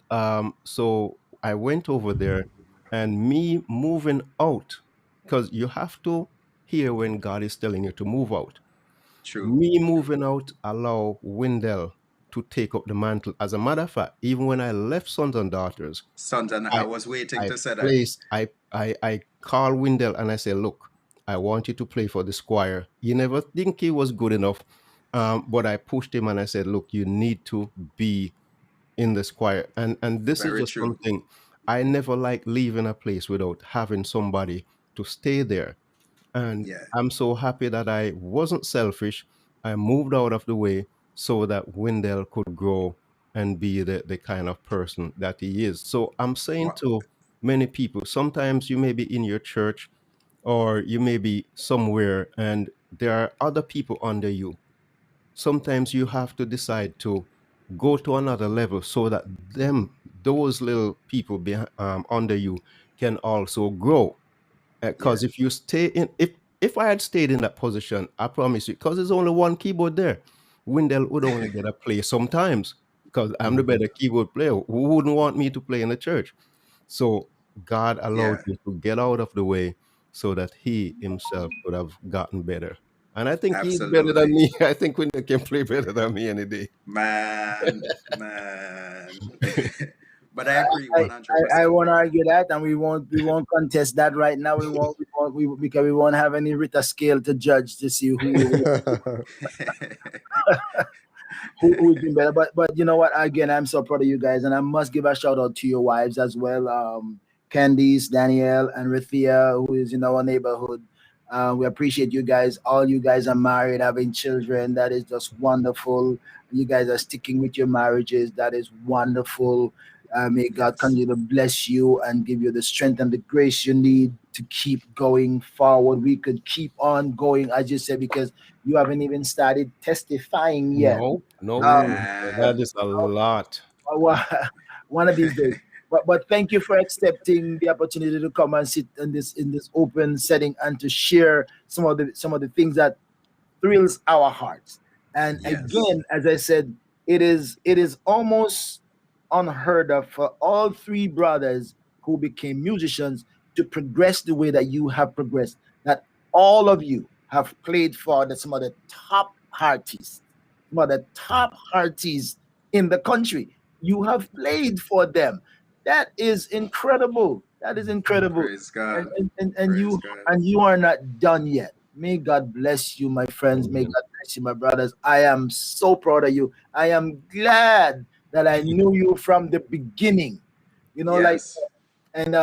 so I went over there, and me moving out, because you have to hear when God is telling you to move out. True. Me moving out allow Wendell to take up the mantle. As a matter of fact, even when I left Sons and Daughters, Sons, and I I was waiting I to say that. placed I call Wendell and I say, look, I want you to play for the Squire. You never think he was good enough, but I pushed him and I said, look, you need to be in the Squire. And this is Very just true. something I never like leaving a place without having somebody to stay there. And Yeah. I'm so happy that I wasn't selfish. I moved out of the way so that Wendell could grow and be the kind of person that he is. So I'm saying What? to many people, sometimes you may be in your church or you may be somewhere and there are other people under you. Sometimes you have to decide to go to another level so that those little people under you can also grow. Yeah. Because if you stay in, if I had stayed in that position, I promise you, because there's only one keyboard there, Wendell would only get a play sometimes. Because I'm the better keyboard player. Who wouldn't want me to play in the church? So God allowed Yeah. me to get out of the way so that he himself could have gotten better. And I think he's better than Absolutely. me. I think Wendell can play better than me any day. Man, man. But I agree I 100% won't with you. argue that, and we won't contest that right now. Because we won't have any Ritter scale to judge to see who's been better. But you know what? Again, I'm so proud of you guys, and I must give a shout out to your wives as well, Candice, Danielle, and Rithia, who is in our neighborhood. We appreciate you guys. All you guys are married, having children. That is just wonderful. You guys are sticking with your marriages. That is wonderful. May God Yes. continue to bless you and give you the strength and the grace you need to keep going forward. We could keep on going, as you said, because you haven't even started testifying yet. No, no, Um, that Man. is a lot. one of these days. But thank you for accepting the opportunity to come and sit in this open setting and to share some of the things that thrills our hearts. And Yes. again, as I said, it is almost unheard of for all three brothers who became musicians to progress the way that you have progressed. That all of you have played for some of the top artists, some of the top artists in the country. You have played for them. That is incredible. That is incredible. Praise And God. and, and, and Praise you God. and you are not done yet. May God bless you, my friends. May Amen. God bless you, my brothers. I am so proud of you. I am glad that I knew you from the beginning. You know, like, Yes. and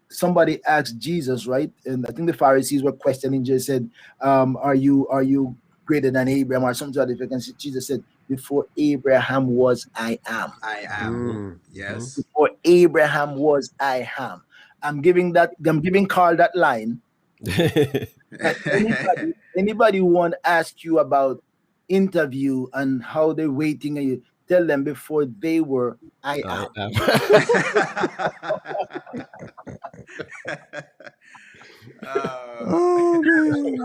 somebody asked Jesus, right? And I think the Pharisees were questioning. Jesus said, "Are you greater than Abraham or something like that?" And Jesus said, "Before Abraham was, I am. I am. Mhm, mhm. Yes. Before Abraham was, I am." I'm giving Carl that line. And anybody who want to ask you about interview and how they're waiting, and you tell them before they were, I I am. am. uh, Oh man.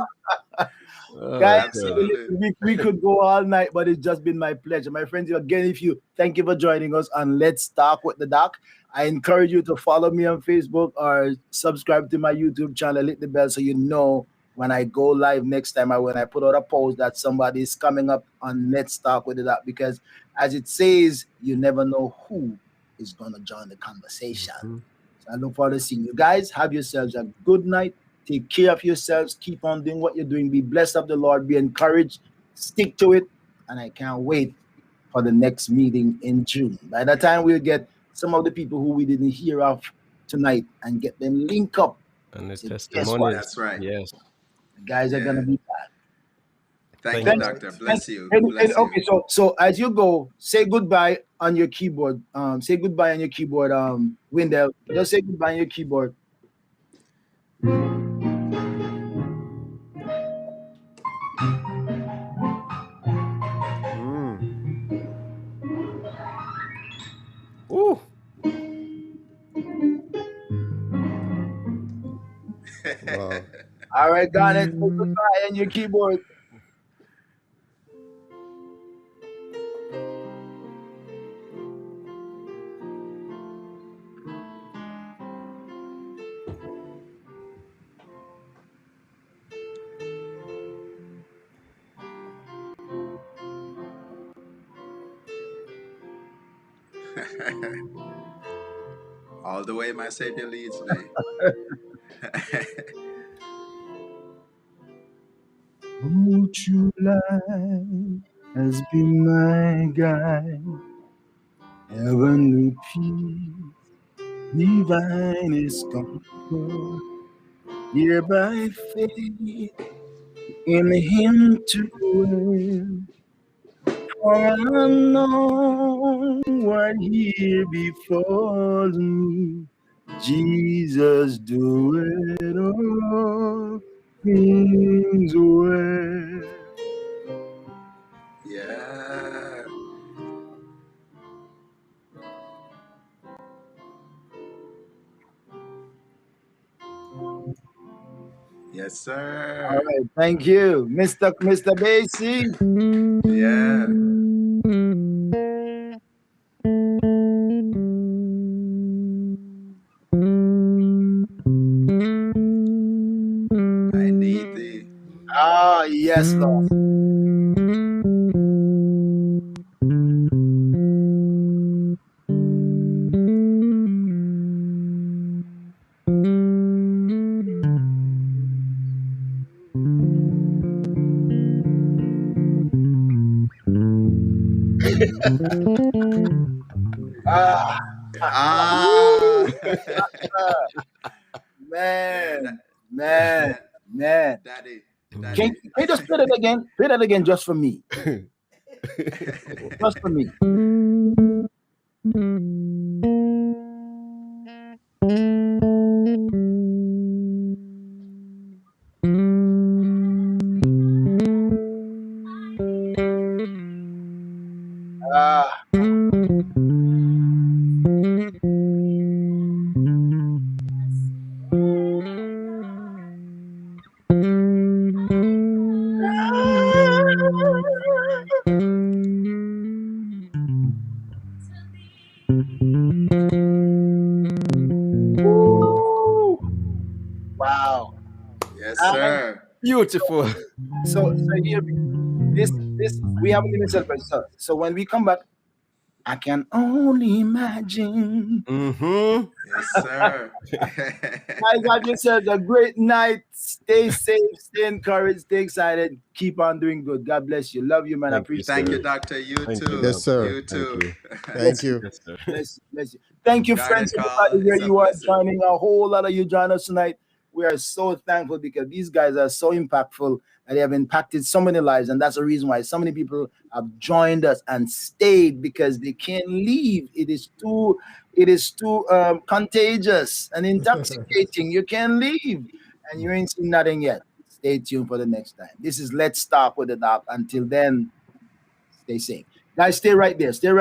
Guys, Oh God. absolutely. we could go all night, but it's just been my pleasure. My friends, again, thank you for joining us on Let's Talk with the Doc. I encourage you to follow me on Facebook or subscribe to my YouTube channel, hit the bell so you know when I go live next time, or when I put out a post that somebody is coming up on Let's Talk with the Doc. Because as it says, you never know who is going to join the conversation. Mhm. So I look forward to seeing you guys. Have yourselves a good night. Take care of yourselves. Keep on doing what you're doing. Be blessed of the Lord. Be encouraged. Stick to it. And I can't wait for the next meeting in June. By the time we'll get some of the people who we didn't hear of tonight and get them link up. And the So guess what? testimonies. That's right. Yes. The guys are gonna Yeah. be back. Thank Thank you, Thank, you. doctor. thank, Bless you. Bless you. okay, so as you go, say goodbye on your keyboard. Say goodbye on your keyboard. Wendell, just say goodbye on your keyboard. Mm. Ooh. Wow. All right, Garnet, say goodbye on your keyboard. All the way my Savior leads me. Oh, true light has been my guide, heavenly peace, divinest comfort, here by faith in Him to dwell. For unknown what here befalls me, Jesus do it all things well. Yeah. Yes, All sir. right, thank you, Mr. Basie. Yeah. I need thee. Ah, yes, Lord. Ah, Ah. Man, man, man, man, man. daddy, Can, daddy. can you just play that again? Play that again just for me. Just for me. Ah. Woo. Wow. Yes, And sir. Beautiful. so here this we haven't even celebrated. So when we come back, I can only imagine. Mm-hmm. Yes, sir. Guys, have yourselves a great night. Stay safe, stay encouraged, stay excited. Keep on doing good. God bless you. Love you, man. I Thank you, appreciate Thank you, sir. you. doctor. You Thank you, too. Yes, doctor. sir. You Thank too. you. Thank you. Yes, sir. Bless you, bless you. Thank you, friends, Garnet call. everybody, where It's a you are blessing. joining. A whole lot of you join us tonight. We are so thankful because these guys are so impactful and they have impacted so many lives. And that's the reason why so many people have joined us and stayed because they can't leave. It is too contagious and intoxicating. You can't leave and you ain't seen nothing yet. Stay tuned for the next time. This is Let's Talk with the Doc. Until then, stay safe. Guys, stay right there. Stay right